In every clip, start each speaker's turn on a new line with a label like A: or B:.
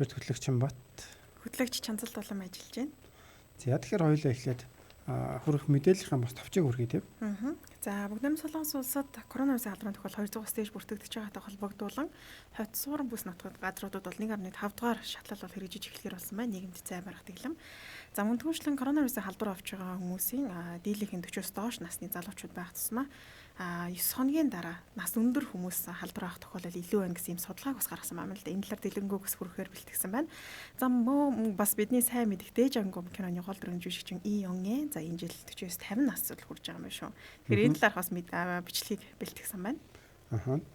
A: Эксперт хөтлөгчин бат.
B: Хөтлөгч Чанцалт болон ажиллаж байна.
A: За тэгэхээр хоёулаа эхлээд хүрэх мэдээллийн бас товчийг хүргэе тийм.
B: За бүгд Солонгос улсад коронавирусын халдварын тохиол 200 стэйж бүртгэгдэж байгаатай холбогдуулан хот суурин бүс нутгад газруудад бол 1.5 дугаар шатлал бол хэрэгжиж эхлэхээр болсон байна. Нийгэмд цай барах дэглэм. За мөн түүнчлэн коронавирусын халдвар авч байгаа хүмүүсийн дийлэнхийн 40-оос доош насны залуучууд байх тусмаа 9 хоногийн дараа нас өндөр хүмүүс халдвар авах тохиолдол илүү байна гэсэн юм судалгааг бас гаргасан байна л да. Энэ талаар дэлгэнгүй хүрэхээр бэлтгэсэн байна. За мөн бас бидний сайн мэдих Дэж ангом киноны гол дүрийн жүжигчин И Ёнгэ за энэ жил 40-оос 50 нас хүрч байгаа юм байна шүү. Тэгэхээр энэ талаар бас бичлэгийг бэлтгэсэн байна.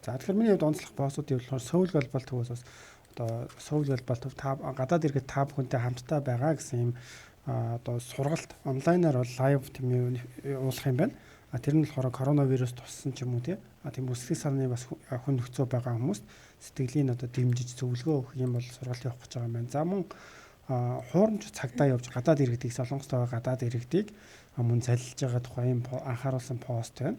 A: За тэгэхээр миний хувьд онцлог боссуудын болохоор Сөүл глобал төвөөс бас одоо Сөүл глобал төв гадаад иргэд та бүхэнтэй хамтдаа байгаа гэсэн юм одоо сургалт онлайнаар бол лайв тийм уулах юм байна. Тэр нь болохоор коронавирус туссан ч юм уу тийм үсгийн сарны бас хүн нөхцөө байгаа хүмүүст сэтгэлийн одоо дэмжиж зөвлөгөө өгөх юм бол сургалт явах гэж байгаа юм байна. За мөн хуурамч цагдаа явж гадаад иргэдийг Солонгост байгаа гадаад иргэдийг мөн залилж байгаа тухай юм анхааруулсан пост байна.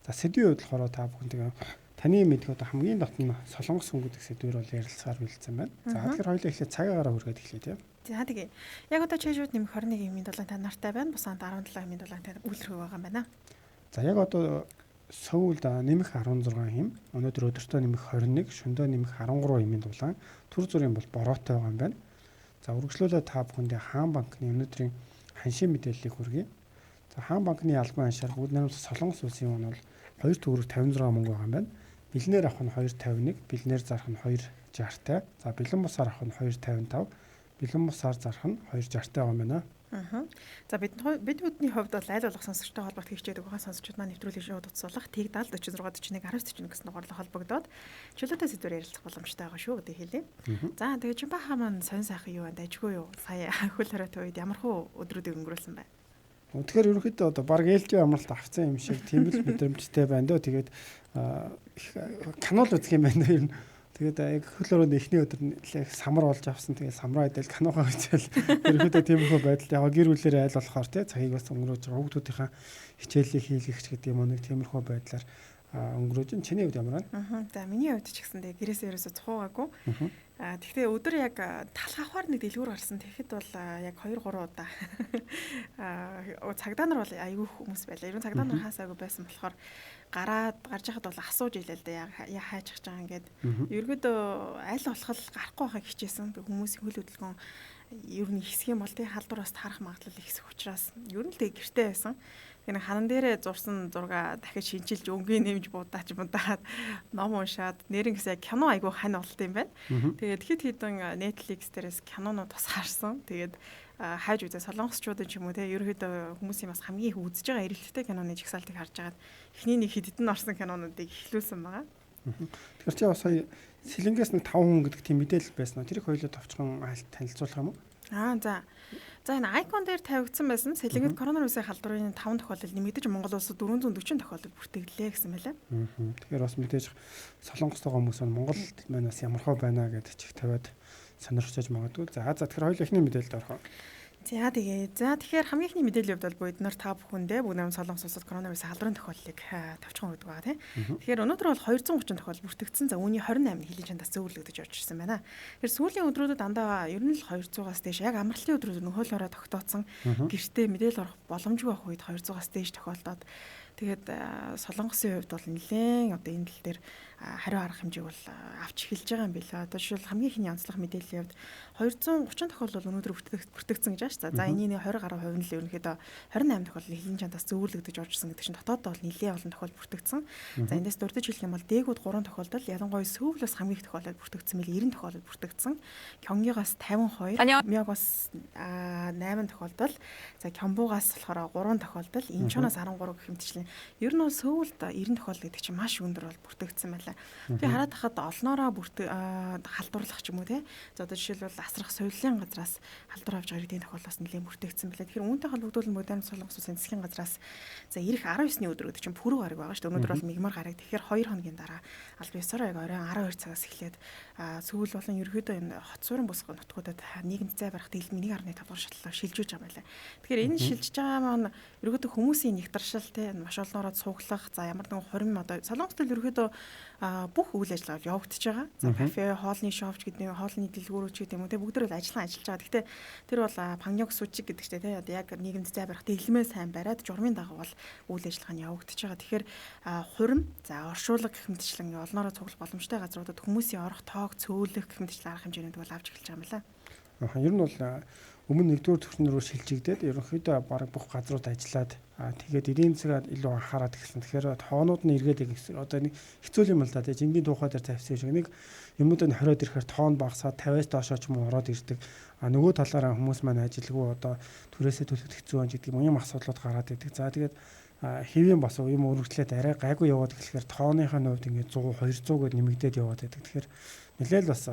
A: За сэдвийн хувьд болохоор та бүхэн таны мэдэх одоо хамгийн дот нь Солонгос хүн гэдэг сэдвээр бол ярилцсаар бэлдсэн байна. За тэгэхээр хоёулаа эхлээд цагаараа хүргээд эхлэе тийм.
B: За тэгээ. Яг одоо чэжүүд нэмэх 21.7 та нартай байна. Бусаад 17.7 та үйлрэх байгаа юм байна.
A: За яг одоо Сөүлд нэмэх 16 хим, өнөөдөр өдөртөө нэмэх 21, шөнөдөө нэмэх 13 химийн дулаан төр зүрийн бол бороотой байгаа юм байна. За үргэлжлүүлээ та бүхэндээ Хаан банкны өнөөдрийн ханшийн мэдээллийг хүргэе. За Хаан банкны албан ханшаар бүгд найрамд Солонгос улсын хүн бол 2 төгрөг 56 мөнгө байгаа юм байна. Бэлнээр авах нь 251, бэлнээр зарах нь 260-тай. За бэлэн бусаар авах нь 255, бэлэн бусаар зарах нь 260-тай байгаа юм байна.
B: За бидний хувьд бол айл болох сонсогчтой холбогд хийчээд байгаа сонсогчид маань нэвтрүүлгийн шоуд утсуулах Тэг 70 46 41 19 41 гэсэн дугаарлал холбогдоод чөлөөтэй сэдвээр ярилцах боломжтой байгаа шүү гэдэг хэлье. За тэгээ Жимбаха маань сонь сайхан юу байна дайггүй юу? Сая хөл хоройтой үед ямар хөө өдрүүдийг өнгөрүүлсэн бэ?
A: Тэгэхээр ерөнхийдөө одоо баг ээлжийн амралт авцсан юм шиг тийм л мэдрэмжтэй байна дөө. Тэгээд канал үзэх юм байна ер нь. Тэгээд яг хөлөөрөө эхний өдөр нэлээ самар болж авсан. Тэгээд самраа идэл каноогоо үзэл ерөнхийдөө тиймэрхүү байдал яг гэр бүлэрээ айл болохоор тий цагийг бас өнгөрөөж байгаа хүүхдүүдийнхээ хичээлийг хийлгэх гэдэг юм уу нэг тиймэрхүү байдлаар өнгөрөөж ин чиний хувьд ямар байна?
B: За миний хувьд ч гэсэн тэгээ гэрээсээ ерөөсө цухуугаагүй. Тэгэхдээ өдөр яг талхахаар нэг дэлгүүр гарсан. Тэгэхэд бол яг 2 3 удаа цагдаа нар бол айгүй хүмүүс байлаа. Ерөн цагдаа нар хаас айгүй байсан болохоор гарч яхад бол асууж илээ л да яа хайж гэж байгаа ингээд. Ерөөдөө аль болох гарахгүй байхыг хичээсэн. Хүмүүсийн хөл хөдөлгөөн ер нь ихсэх юм бол тий халдвар бас таарах магадлал ихсэх учраас ер нь л тэг гэртээ байсан. Энэ ханан дээрээ зурсан зураг дахиж шинжилж өнгийн нэмж будаач будаад ном уншаад нэрэн гэсэн кино айгуу хань болт юм байна. Тэгээд хэд хэдэн Netflix дээрээс кинонууд бас харсан. Тэгээд хайж үзээ солонгосчуудын ч юм уу те ерөөдөө хүмүүсийн бас хамгийн их үзэж байгаа эрэлттэй киноны жигсаалтыг харж агаад эхний нэг хэдэн орсон кинонуудыг эхлүүлсэн байгаа.
A: Тэгэхээр чи бас сая сэлэнгээс нэг 5 хүн гэдэг тийм мэдээлэл байсан. Тэр их хоёулаа товчхон танилцуулах юм уу?
B: За энэ айкон дээр тавигдсан байсан сэлэнгэд коронавирусын халдварын 5 тохиолдол нэмэгдэж Монгол улсад 440 тохиолдол бүртгэлээ гэсэн мэлээ.
A: Тэгэхээр бас мэдээж солонгос байгаа хүмүүс нь Монголд манаас ямархуу байна гэдэг чих тавиад сонирхож магадгүй. За тэгэхээр хоёул эхний мэдээлэлд орох.
B: Тэгэхээр хамгийн ихний мэдээллийн хувьд бол бид нар та бүхэндээ бүгд найрамд Солонгос улсад коронавирусын халдварын тохиолдлыг тавьчихсан байдаг байгаа тийм. Тэгэхээр өнөөдөр бол 230 тохиолдол бүртгэгдсэн. За үүний 28 нь хэлийн чандаас зөвлөгдөж орж ирсэн байна. Тэгэхээр сүүлийн өдрүүдэд дандаа ер нь л 200-аас дээш яг амралтын өдрүүд нь хөл хорой тогтооцсон. Гэртээ мэдээлэл орох боломжгүй байх үед 200-аас дээш тохиолдоод тэгээд Солонгосын хувьд бол нэлээд одоо энэ тал дээр хариу арга хэмжээг бол авч эхэлж байгаа юм билээ. Одоо жишээл хамгийн ихний онцлог мэдээллийн хувьд 230 тохиолдол өнөөдөр бүртгэгдсэн гэж байна шүү дээ. За энэний 20 гаруй хувь нь л ерөнхийдөө 28 тохиолдол хэлийн чандаас зөвлөгдөж оржсэн гэдэг чинь дотоод бол нэлээд олон тохиолдол бүртгэгдсэн. За эндээс дурдж хэлэх юм бол дээгүүд 3 тохиолдол, ялангуяа Сөүлээс хамгийн их тохиолдол бүртгэгдсэн мэл 90 тохиолдол бүртгэгдсэн. Кёнгигоос 52, Мягоос 8 тохиолдол, за Кёмбугаас болохоор 3 тохиолдол, Инчоноос 13 гэх мэтчлэн ер нь бол Сөүлд 90 тохиолдол гэдэг чинь маш өндөр бол бүртгэгдсэн байна. Тэгээ хараад хахад олноороо халдварлах ч юм уу те. За одоо жишээлбэл асрах соёлын газраас халдвар авч байгаа иргэдийн тохиолдлоос нэлээд бүртгэгдсэн байлаа. Тэгэхээр үүнтэй холбогдуулан модерн Солонгос улсын засгийн газраас за ирэх 19-ний өдөр гэдэг чинь пүрэв гараг байгаа шүү дээ. Өнөөдөр бол мигмар гараг. Тэгэхээр 2 хоногийн дараа аль бисаар яг оройн 12 цагаас эхлээд Сөүл болон ерөөдөө энэ хот суурин бус нутгуудад нийгэмд зай барах дэлгэмийн 1.5 дугаар шатлалаар шилжүүлж байгаа байлаа. Тэгэхээр энэ шилжиж байгаа маань ерөөдөө хүмүүсийн нэгтршил те маш багш олноороо цуглах, за ямар нэгэн хурим одоо Солонгост л ерөөдөө бүх үйл ажиллагаа явагдаж байгаа. За кафе, хоолны шопч гэдэг нэг хоолны дэлгүүрүүч гэдэг юм уу те бүгд л ажиллаж байгаа. Гэхдээ тэр бол паньёк сучиг гэдэг чинь те одоо яг нийгэмд зай барих дэглэмээ сайн бариад журмын дагуу бол үйл ажиллагаа нь явагдаж байгаа. Тэгэхээр хурим, за оршуулга гэх мэтчлэн олноороо цуглах боломжтой газруудад хүмүүсийн орох тоог цөөлөх гэх мэтчлэн арга хэмжээнд бол авч эхэлж байгаа юм байна.
A: Ер нь бол өмнө нэгдүгээр түвшнэрөө шилжигдээд ерөнхийдөө бараг бүх газрууд ажиллаад тэгээд эдийн засгаад илүү анхаарат гэсэн. Тэгэхээр тоонууд нь эргээд одоо нэг хэцүү юм л да. Тэгээд жингийн тухай дээр тавьсан шиг нэг юмудад хориод ирэхээр тоон багасаад 50-аас доошоо ч юм уу ороод ирдэг. Нөгөө талаараа хүмүүс маань ажилгүй одоо түрээсээ төлөхөд хэцүү байна гэдэг юм асуудлууд гараад идэг. За тэгээд хэвийн бас юм өргөдлээд арай гайгүй яваад эхлэхээр тооныхаа хувьд ингээд 100 200 гээд нэмэгдээд яваад идэг. Тэгэхээр нэлээл бас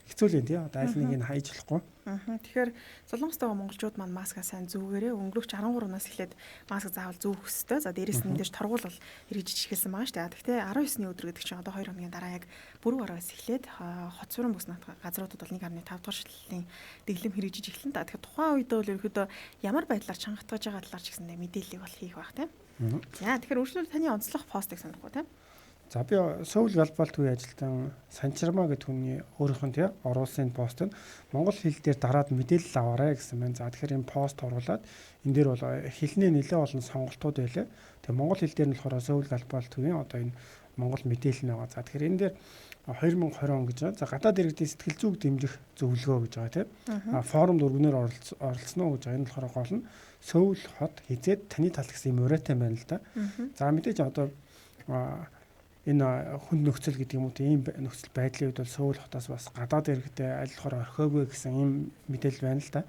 A: хэцүү л юм тий. Одоо аль нэг нь хайж болохгүй.
B: Тэгэхээр Солонгост байгаа монголчууд маань маска сайн зүүгээрээ өнгөрөх 13-наас эхлээд маск заавал зүүх ёстой. За дээрээс нь мэдээж торгуул бол эргэж эхэлсэн байгаа шүү дээ. Гэхдээ 19-ний өдөр гэдэг чинь одоо 2 хоногийн дараа яг бүрэн гараас эхлээд хот суран бүс газруудад бол 1.5 дугаар шилжилтийн дэглэм хэрэгжиж эхэлнэ. Тэгэхээр тухайн үед бол ерөөдөө ямар байдлаар чангатгаж байгаа талаар ч гэсэндээ мэдээллийг бол хийх байх тийм. За тэгэхээр үргэлжлүүл таны онцлог постыг санахгүй тийм.
A: За би Сөүл Глобал төвийн ажилтан Санчармаа гэдэг хүний өөрийнх нь тий оруулсан пост нь монгол хэл дээр дараад мэдээлэл аваарай гэсэн байна. За тэгэхээр энэ пост оруулаад энэ дээр бол хэлний нэлээд олон сонголтууд байлаа. Тэгээ монгол хэл дээр нь болохоор Сөүл Глобал төвийн одоо энэ монгол мэдээлэл байгаа. За тэгэхээр энэ дээр 2020 он гэж байна. За гадаад иргэдийн сэтгэл зүйг дэмжих зөвлөгөө гэж байгаа тийм. Форумд өргөнөөр оролцсон уу гэж байгаа. Энэ болохоор гол нь Сөүл хот хизээд таны тал гэсэн юм уриатай байна л да. За мэдээж одоо энэ хүнд нөхцөл гэдэг юм уу тийм нөхцөл байдлын үед бол Сөүл хотоос бас гадаад иргэдэд айлхаар орхиогүй гэсэн ийм мэдээлэл байна л да.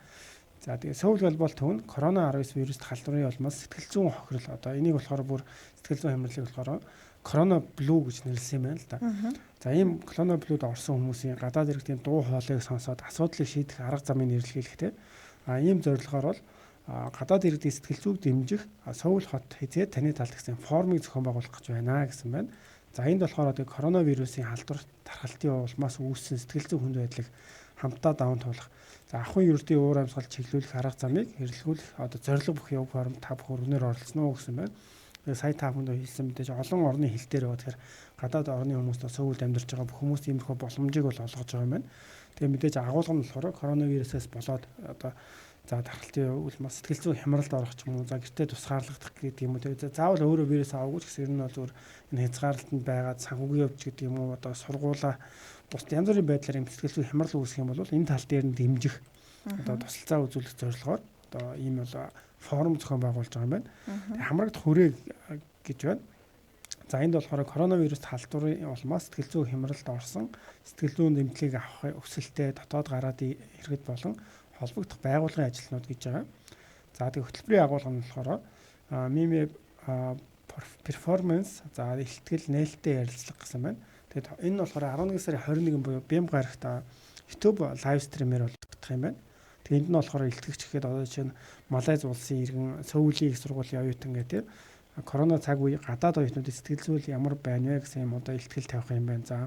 A: За тэгээ Сөүл Глобал төв нь корона-19 вируст халдварын улмаас сэтгэл зүйн хохирол одоо энийг болохоор бүр сэтгэл зүйн хямралыг болохоор корона блу гэж нэрлсэн юм байна л да. За ийм корона блуд орсон хүмүүсийн гадаад иргэдийн дуу хоолойг сонсоод асуудлыг шийдэх арга замыг нэрлэхтэй. Ийм зорилгоор бол гадаад иргэдийн сэтгэл зүйг дэмжих Сөүл хот хизээд таны талд гэсэн формыг зохион байгуулах гэж байна гэсэн байна. За энд болохоор одоо коронавирусын халдвар тархалтын улмаас үүссэн сэтгэл зүйн хүнд байдлыг хамтдаа даван туулах. За ахуйн ердийн уур амьсгал чиглүүлэх арга замыг хэрэглүүлэх одоо зорилго бүх яв форум та бүх өргөнөөр оролцсон уу гэсэн байна. Сая та бүхэнд хэлсэн мэдээж олон орны хэл дээр байгаа. Тэгэхээр гадаад орны хүмүүс Сөүлд амьдарч байгаа бүх хүмүүс иймэрхүү боломжийг бол олгож байгаа юм байна. Тэгээ мэдээж агуулга нь болохоор коронавирусээс болоод одоо за тархалтын улмаас сэтгэл зүйн хямралд орох ч юм уу за гэртээ тусгаарлагдах гэдэг юм уу тэгээ заавал өөрөө вирус аваагүй ч гэсэн ер нь бол зүгээр энэ хязгаарлалтанд байгаад санхүүгийн өвч гэдэг юм уу одоо сургуулаа бус янз бүрийн байдлаар юм сэтгэл зүйн хямрал үүсэх юм бол энэ тал дээр нь дэмжих одоо тусалцаа үзүүлэх зорилгоор одоо ийм бол форум зохион байгуулж байгаа юм байна. Тэгээ хамрагдах хүрээ гэж байна. За энд болохоор коронавирус халдварын улмаас сэтгэл зүйн хямралд орсон сэтгэл зүйн дэмжлэгийг авах өсөлттэй дотоод гараадын иргэд болон холбогдох байгууллагын ажилтнууд гэж байгаа. За тэг хөтөлбөрийн агуулга нь болохоор мими перформанс за ихтгэл нээлттэй ярилцлага гэсэн байна. Тэгэд энэ нь болохоор 11 сарын 21 буюу Бямб гарагт YouTube лайв стримээр болгох юм байна. Тэг энд нь болохоор илтгэгч гэхэд одоо чинь Малайз улсын иргэн Сөүлийн их сургуулийн оюутан гэдэг корона цаг үе гадаад оюутнуудын сэтгэл зүйн ямар байна вэ гэсэн юм одоо илтгэл тавих юм байна. За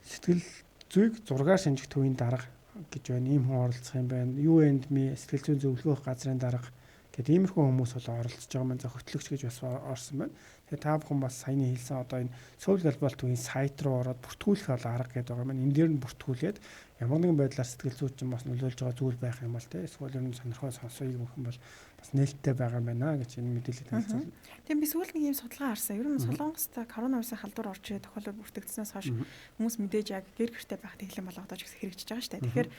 A: сэтгэл зүйг зургаар шинжих төвийн дарга гэж байна. Ийм хүн оролцох юм байна. UNDME сэтгэл зүйн зөвлөгөөх газрын дарга гэдэг иймэрхүү хүмүүс бол оролцож байгаа маань хөтлөгч гэж бас орсон байна. Тэгээ та бүхэн бас саяны хэлсэн одоо энэ Сөүл Глобал төвийн сайт руу ороод бүртгүүлэх арга гэдэг байгаа маань энэ дээр нь бүртгүүлээд ямар нэгэн байдлаар сэтгэл зүйчин бас нөлөөлж байгаа зүйл байх юм бол те эсвэл ер нь сонирхол сонсоёг өгөх юм бол бас нээлттэй байгаа юм байна гэж энэ мэдээлэл танилцуулна.
B: Тийм би сүүл нэг юм судалгаа харсан. Ер нь Солонгост коронавирусын халдвар орж ирэх тохиолдол бүртгэгдсэнээс хойш хүмүүс мэдээж яг гэр гэртээ байх тэглэм болгодож хэрэгжиж байгаа шүү дээ. Тэгэхээр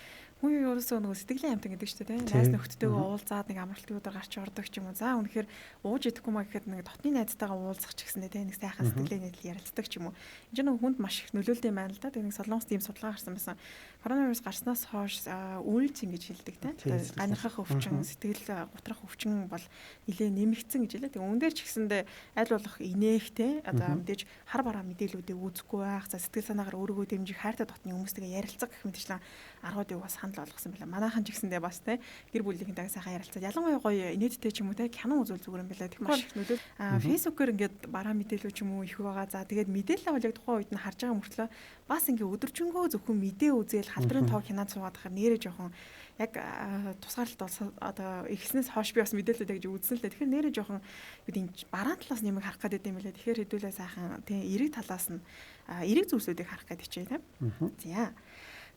B: хүн ерөөсөө нөгөө сэтгэлийн амтан гэдэг шүү дээ. Найз нөхдөдтэйгээ уулзаад нэг амралтын өдөр гарч ордог ч юм уу. За үнэхээр ууж идэхгүй маа гэхэд нэг дотны найзтайгаа уулзах ч гэсэндээ нэг сайхан сэтгэлийн нийтлэл ярилцдаг ч юм уу. Энд чинь хүнд маш их нөлөөлдөг юм байна л да. Тэгээ нэг Солонгост ийм судалгаа гарсан байсан. Коронавирус гарснаас хойш үйлч ингэж хэлдэг те. Ганахах өвчин, сэтгэл гутрах өвчин бол нэлээ нэмэгдсэн гэж хэлээ. Тэгээ үүн дээр ч гэсэндээ аль болох инээх те. Одоо мэдээж хар бараа мэдээлүүдийг үзэхгүй байх. За сэтгэл санаагаар өөрийгөө дэмжих хайртай дотны хүмүүстэйгээ ярилцах гэх мэтчлэн аргуудыг бас хандл болгосон байна. Манайхан ч гэсэндээ бас те гэр бүлийнхэнтэйгээ сайхан ярилцаад ялангуяа гоё инээдтэй ч юм уу те кино үзүүл зүгээр юм байна. Тэг маш их нөлөөл. Фэйсбүүкээр ингээд бараа мэдээлүү ч юм уу их байгаа. За тэгээд мэдээлэл бол яг тухайн үед нь харж байгаа мөртлөө бас ингээ өдөржингөө зөвхөн мэдээ үзээл халдрын тоог хянаад суугаад хахаар нэрээ жоохон яг тусгаарлалт бол одоо ихснээс хойш би бас мэдээлэлүүд гэж үзсэн л дээ. Тэгэхээр нэрээ жоохон бидний бараан талаас нэмэг харах гэдэг юм байлаа. Тэгэхээр хэдүүлээ сайхан тий эрэг талаас нь эрэг зүйлсүүдийг харах гэдэг чинь тийм.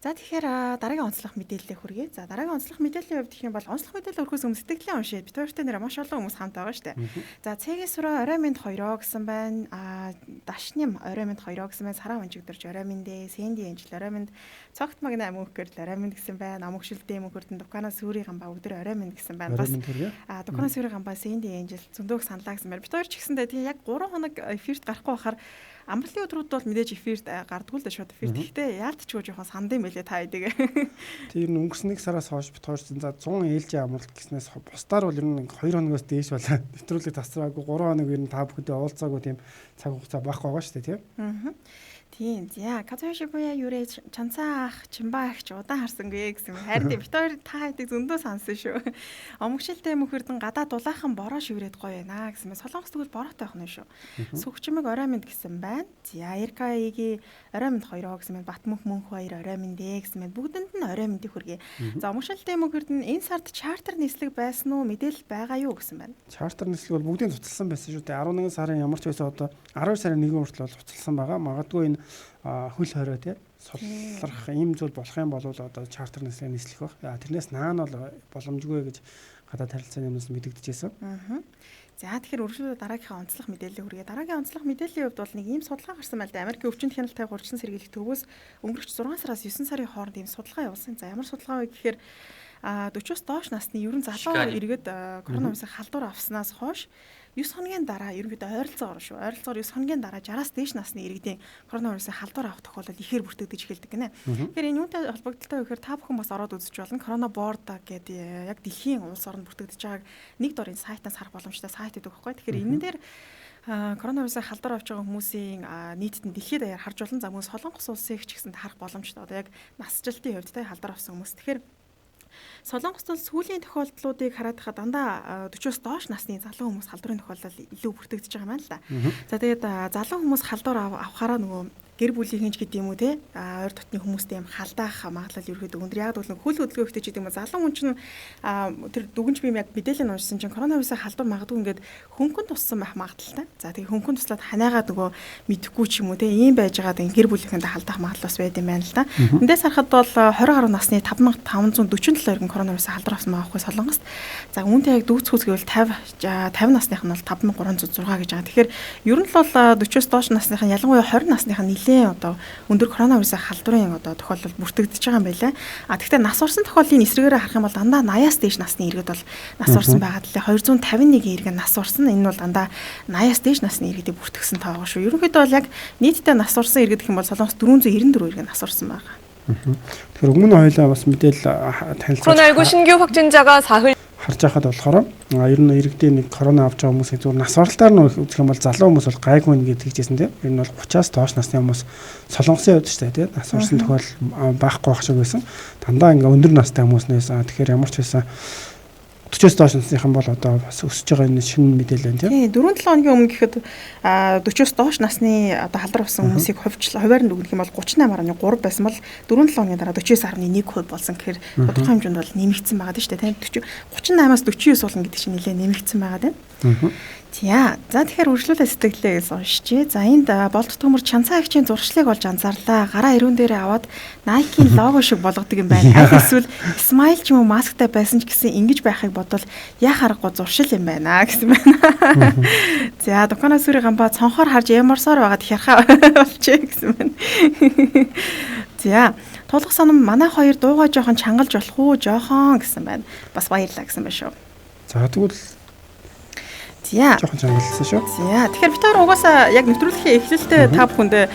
B: За тэгэхээр дараагийн онцлог мэдээлэлээ хүргэе. За дараагийн онцлог мэдээллийн хувьд гэх юм бол онцлог мэдээлэл өрхөөс өмнө сэтгэлийн уншия. Бид хоёртай нэр маш олон хүмүүс хамт байгаа шүү дээ. За цэгийн сураа орой минь 2 гэсэн байна. Дашним орой минь 2 гэсэн байна. Сараа унжигдэрч орой минь дээ. Сэнди энжил орой минь цогт магна мөнхгэр орой минь гэсэн байна. Амгшилдээ мөнхөрдөн дукана сүрийн гамбаа өдөр орой минь гэсэн байна. Бас дукана сүрийн гамбаа сэнди энжил зөндөөх саналаа гэсэн байна. Бид хоёр ч гэсэндээ тийм яг 3 хоног эфирт гарахгүй байхаар амралтын өдрүүд бол мэдээж эфирт гардггүй л да шууд эфирт. Гэхдээ яалтчгүй жоохон сандын мэлээ та хэдэг.
A: Тэр өнгөрсөн 1 сараас хойш бит хоёрсан за 100 ээлжийн амралт гэснээс бусдаар бол ер нь 2 хоногоос дээш болоо нэвтрүүлэг тасраагүй 3 хоног ер нь та бүхэндээ уулзаагүй тийм цаг хугацаа байхгүй байгаа шүү дээ тийм. Тийм. За Казашибуя юрэ чанцаах чимбаах ч удаан харсангүй гэсэн. Харин бит хоёр та хэдэг зөндөө сансан шүү. Омгшилтэй мөхөрдөн гадаа дулаахан бороо шиврээд гоё байна гэсэн. Солонгос тэгвэл бороотой байх нь шүү. Сүгчмэг орой минь гэсэн байна. За Эркаигийн орой минь 2 гэсэн байна. Батмөнх мөнх 2 орой минь дээ гэсэн байна. Бүгдэнд нь орой минь хүргэе. За омгшилтэй мөхөрдөн энэ сард чартер нислэг байсан уу? Мэдээлэл байгаа юу гэсэн байна. Чартер нислэг бол бүгдийн цуцлсан байсан шүү дээ. 11 сарын ямар ч байсан одоо 12 сарын 1 хүртэл бол цуцлсан байгаа. Магадгүй энэ хөл хорой тий сулрах ийм зүйл болох юм бол одоо чартер нислэг нислэх баг. Тэрнээс наан бол боломжгүй гэж гадаад харилцааны юмнаас мэдэгдэжсэн.
B: За тэгэхээр үргэлжлүүлээ дараагийнхаа онцлог мэдээлэл хүргэе. Дараагийн онцлог мэдээллийн хувьд бол нэг ийм судалгаа гарсан байл да. Америкийн өвчин хяналттай гурчин сэргийлэх төвөөс өнгөрч 6 сараас 9 сарын хооронд ийм судалгаа явуулсан. За ямар судалгаа вэ гэхээр 40-оос доош насны ерөн залуу иргэд коронавирусын халдвар авснаас хойш 9 хоногийн дараа ерөнхийдөө ойролцоогоор шүү. Ойролцоогоор 9 хоногийн дараа 60-аас дээш насны иргэдийн коронавирусын халдвар авах тохиолдол ихээр бүртгэгдэж эхэлдэг гинэ. Тэгэхээр энэ юунтай холбогдолтой вэ гэхээр та бүхэн бас ороод үзэж болно. Корона борд гэдэг яг дэлхийн улс орнд бүртгэгдэж байгааг нэг дорын сайтаас харах боломжтой сайт гэдэг байхгүй. Тэгэхээр энэ дээр коронавирусын халдвар авч байгаа хүмүүсийн нийтэд нь дэлхийд даяар харж олон за мөн Солонгос улсыг ч гэсэн харах боломжтой. Одоо яг насжилтын хувьд та халдвар авсан хүмүүс. Тэгэхээр Солонгост бол сүүлийн тохиолдлуудыг хараад хаа дандаа 40-оос доош насны залуу хүмүүс халдварын тохиолдол илүү бүртгэгдэж байгаа юм байна л да. За тэгээд залуу хүмүүс халдвар авахаараа нөгөө гэр бүлийнхэн ч гэдэг юм уу те ойр дотны хүмүүстэй юм халдаах магадлал ерөөдөө өндөр. Яг бол хөл хөдөлгөөн ихтэй ч гэдэг юм уу залуу хүн чинь тэр дүгнж би яг мэдээлэл нь уншсан чинь коронавирусын халдвар магадгүй ингээд хөнгөн туссан байх магадлалтай. За тэгээд хөнгөн туслаад ханаагаад нөгөө мэдэхгүй ч юм уу те ийм байж байгаад гэр бүлийнхэндээ халдаах магадлал бас байд юм байна л да. Эндээс харахад бол 20 гаруй насны 5547 иргэн коронавирусын халдвар авсан байгаа хгүй Солонгост. За үүнтэй яг дүүцхүүс гэвэл 50 насных нь бол 5306 гэж байгаа. Тэгэхээр ер нь бол 40-оос доош насных нь ялангуяа 20 насных нь одоо өндөр коронавирусын халдварын одоо тохиолдол бүртгэгдэж байгаа юм байна. Тэгэхдээ нас орсон тохиолдлын эсрэгээр харах юм бол дандаа 80-аас дээш насны иргэд бол нас орсон байгаа. 251 иргэн нас орсон. Энэ бол дандаа 80-аас дээш насны иргэдийг бүртгэсэн тоо шүү. Ерөнхийдөө бол яг нийтдээ нас орсон иргэд гэх юм бол Солонгос 494 иргэн нас орсон байгаа.
A: Тэгэхээр өмнө хоёлаа бас мэдээлэл танилцуулсан.
C: 코로나19 신규 확진자가 4흘
A: харж байхад болохоор ер нь иргэдийн нэг корона авч байгаа хүмүүсийн зүгээр нас оролтоор нь үзэх юм бол залуу хүмүүс бол гайгүй нэг гэдэг хэлжсэн тийм. Ер нь бол 30-аас доош насны хүмүүс Солонгосын хувьд ч тийм нас орсон тохиол байхгүй байх шиг байсан. Дандаа ингээ өндөр настай хүмүүснээс тэгэхээр ямар ч байсан 40-оос доош насныхан бол одоо бас өсөж байгаа энэ шинэ мэдээлэл байна тийм.
B: 4-7 хоногийн өмнө гэхэд 40-оос доош насны одоо халдвар авсан хүмүүсийг хуваар нь дүгнэх юм бол 38.3 байсан бол 4-7 хоногийн дараа 49.1% болсон. Тэгэхээр тодорхой хэмжээнд бол нэмэгдсэн байгаа шүү дээ тийм. 38-аас 49 болно гэдэг чинь нэлээд нэмэгдсэн байгаа тийм. За тэгэхээр үргэлжлүүлээ сэтгэлээ гэж уншчихъя. За энд болт төмөр чанцаа агчийн зуршлыг олж анзаарлаа. Гараа ирүүн дээрээ аваад Nike-ийн лого шиг болгодог юм байна. Аль эсвэл смайл ч юм уу масктай байсан ч гэсэн ингэж байхыг бодвол яа харахгүй зуршил юм байна гэсэн байна. За дукана сүрийн гамбаа цонхоор харж ямарсаар байгаад хярхаа болчихъя гэсэн байна. За тулах санам манай хоёр дуугаа жоохон чангалж болох уу жоохон гэсэн байна. Бас баярлалаа гэсэн байна шүү.
A: За тэгвэл жоохон чангалсан шүү.
B: За тэгэхээр бид хоёр угаасаа яг нэвтрүүлгийн эхлэлдээ та бүхэндээ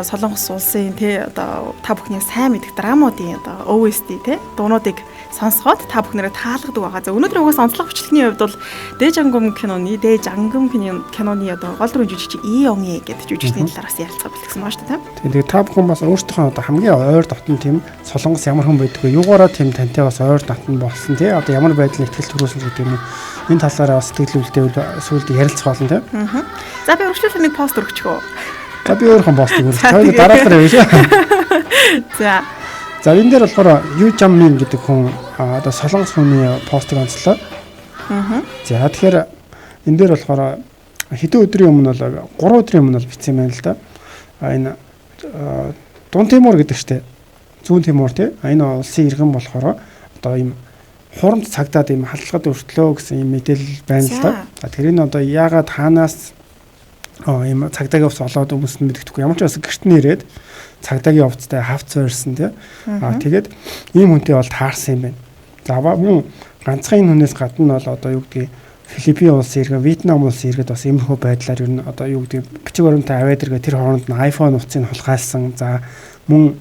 B: Солонгос улсын одоо та бүхний сайн мэдих драмуудын одоо OST дуунуудыг сонсгоод та бүхнэрээ таалгадаг байгаа. За өнөөдөр угаасаа онцлог бичлэгийн хувьд бол Дэ Жангам киноны одоо гол дүрийн жүжигч Ионе гэдэг жүжигчдийн талаараас ярилцгаа бэлтгэсэн байна шүү дээ.
A: Тэгээд та бүхэн бас өөртөө одоо хамгийн ойр дотн тийм Солонгос ямар хүн байдаг вэ? Юугаараа тийм тантай бас ойр дотн болсон тий. Одоо ямар байдлаар ихтгэл төрүүлсэн гэдэг юм уу? Энэ талаараа бас сэтгэлүүлэлтэд сүүлд ярилцах болно тийм.
B: За би өргөжлүүлэх нэг пост өргөчихөө.
A: За би өөрийнхөө постыг өргөж. Дараагаар явъя.
B: За
A: энэ дээр болохоор Ю Жаммин гэдэг хүн одоо солонгос хүний постыг онцлоо. За тэгэхээр энэ дээр болохоор хэдэн өдрийн өмнө бол 3 өдрийн өмнө бол бичсэн байна л да. Энэ Дун Тимур гэдэг чтэй. Зүүн Тимур тий. Энэ улсын иргэн болохоор одоо ийм хурамч цагдаад ийм халдлагад өртлөө гэсэн ийм мэдээлэл байна л да. За тэр энэ одоо яагаад хаанаас ийм цагдаагийн хувцас олоод хүмүүс нь мэддэхгүй. Ямар ч бас гэрт нь ирээд цагдаагийн хувцастай хавц барьсан тий. Тэгээд ийм хүнтэй бол таарсан юм байна. За мөн ганцхан энэ хүнээс гадна бол одоо юу гэдгийг Филиппин улсын иргэн, Вьетнам улсын иргэд бас иймэрхүү байдлаар ер нь одоо юу гэдэг бичиг баримтаа аваад иргээ тэр хооронд нь iPhone утсыг хулгайлсан. За мөн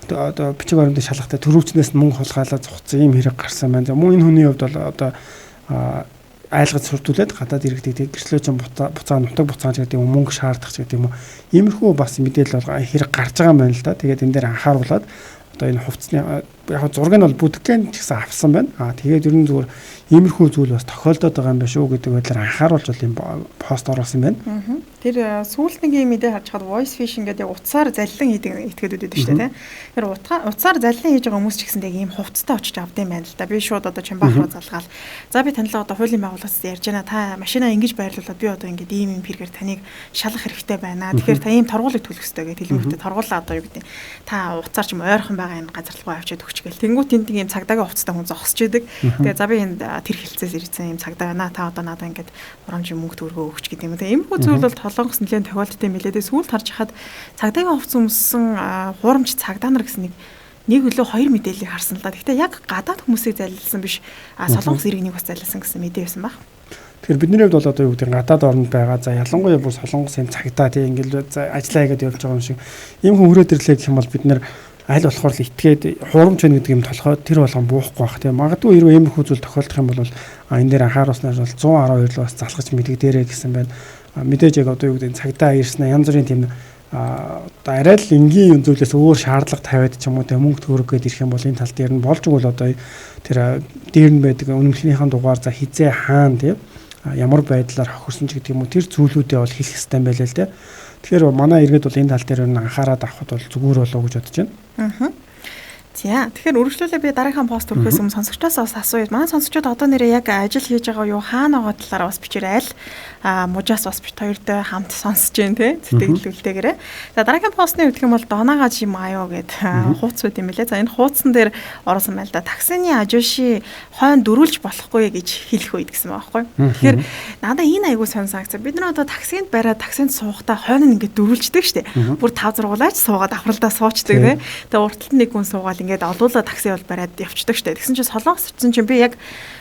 A: одоо бичиг баримтын шалгахтай төрөвчнээс нь мөнгө хулгайлаад зогцсон ийм хэрэг гарсан байна. За мөн энэ хүний хувьд бол одоо айлгаж сүрдүүлээд гадаад иргэдэг гэрчлөөчин буцаа нутаг буцааж гэдэг юм мөнгө шаардах ч гэдэг юм уу. Иймэрхүү бас мэдээлэл бол хэрэг гарч байгаа юм байна л да. Тэгээд энэ дээр анхааруулад одоо энэ хувцсны яг зураг нь бол бүдгэн ч гэсэн авсан байна. Тэгээд ер нь зүгээр иймэрхүү зүйл бас тохиолдоод байгаа юм байна шүү гэдэг байдлаар анхааруулж бол юм пост оруулсан байна.
B: Тэр сүүлд нэг юм мэдээ харж хаад voice phishing гэдэг утсаар заллин хийдэг этгээдүүд байдаг шүү дээ. Тэр утсаар заллин хийж байгаа хүмүүс ч гэсэндээ ийм хувцастай очиж авдаг юм байна л да. Би шууд одоо чамбаах руу залгаал. За би танилаа одоо хуулийн байгууллагаас ярьж байна. Та машинаа ингэж байрлуулаад би одоо ингэ ийм хэрэгээр таныг шалгах хэрэгтэй байна. Тэгэхээр та ийм торгуулийг төлөх хэрэгтэй гэж хэлмэртэй торгуулаа одоо юу гэдэг. Та утсаар ч юм ойрхон байгаа энэ газарлага авчиад өгч гээл. Тэнгүүт энд ийм цагдаагийн хувцастай хүн зогсож идэг. Тэгээ за би энд тэр хилцээс ирсэн ийм цагдаа байна. Та одоо надаа ингэж урамжийн мөнгө төгрөгөө өгч гэдэг юм. Тэгээ иймэрхүү зүйл бол толгоос нэлээд тохиолддог юм билээ. Тэгээ сүүлд харж хахад цагдаагийн хувцас өмссөн хуурамч цагдаа нар гэсэн нэг хөлөө хоёр мэдээллийг харсан л да. Гэхдээ яг гадаад хүмүүсийг залилсан биш солонгос иргэнийг бас залилсан гэсэн мэдээ байсан баг.
A: Тэгэхээр бидний хувьд бол одоо юу гэдэг гадаад орнд байгаа за ялангуяа бүр солонгос юм цагдаа тийм ингээл ажиллаа хийгээд явж байгаа юм шиг ийм хүн хүрээд ирлээ гэх юм бол бид нэр аль болохоор л итгээд хуурамч байна гэдэг юм толгой тэр болгон буухгүй байх тийм магадгүй хэрвээ иймэрхүү зүйл тохиолдох юм бол энэ дээр анхааруулснаар бол 112 л бас залгаж мэдэгдэрэй гэсэн байна. Мэдээж яг одоо юу гэдэг цагдаа ирснэ янз бүрийн тийм одоо арай л энгийн зүйлээс өөр шаардлага тавиад ч юм уу тийм мөнгө төгрөг гээд ирэх юм бол энэ тал дээр нь болж игэл одоо тэр дээр нь байдаг үнэмшнийхэн дугаар за хизээ хаана тийм ямар байдлаар хохирсон ч гэдэг юм уу тэр зүйлүүдээ бол хэлэх хэрэгтэй юм байлаа л тийм. Тэгэхээр манай иргэд бол энэ тал дээр нь анхаарал авахд бол зүгээр болов уу гэж бодож байна.
B: За тэгэхээр үргэлжлүүлээ би дараагийн пост өрөхөөс өмнө сонсогчдоос бас асууя. Манай сонсогчдод одоо нэрээ яг ажил хийж байгаа юу хаана байгаа талаараа бас бичээрэй. Мужаас бас бит хоёртой хамт сонсож जैन тий сэтгэлдүүлтэйгээрээ. За дараагийн постны үгдэх юм бол Донага Жимаё гэд хуудас үт юм билээ. За энэ хуудсан дээр орсон байл да. Таксины ажиши хойно дөрүүлж болохгүй гэж хэлэх үед гэсэн байгаа байхгүй. Тэгэхээр надаа энэ айгуу сонирхсан. Бид нар одоо таксинд бариад таксинд суухдаа хойно нь ингээд дөрүүлждэг штэ. Бүр 5 6 суугаад авралдаа суучдаг тий. Тэгээ урталт нэг хүн суугаад ингээд олуулаа такси бол бариад явчихдаг штэ. Тэгсэн чинь солонгос ирсэн чинь би яг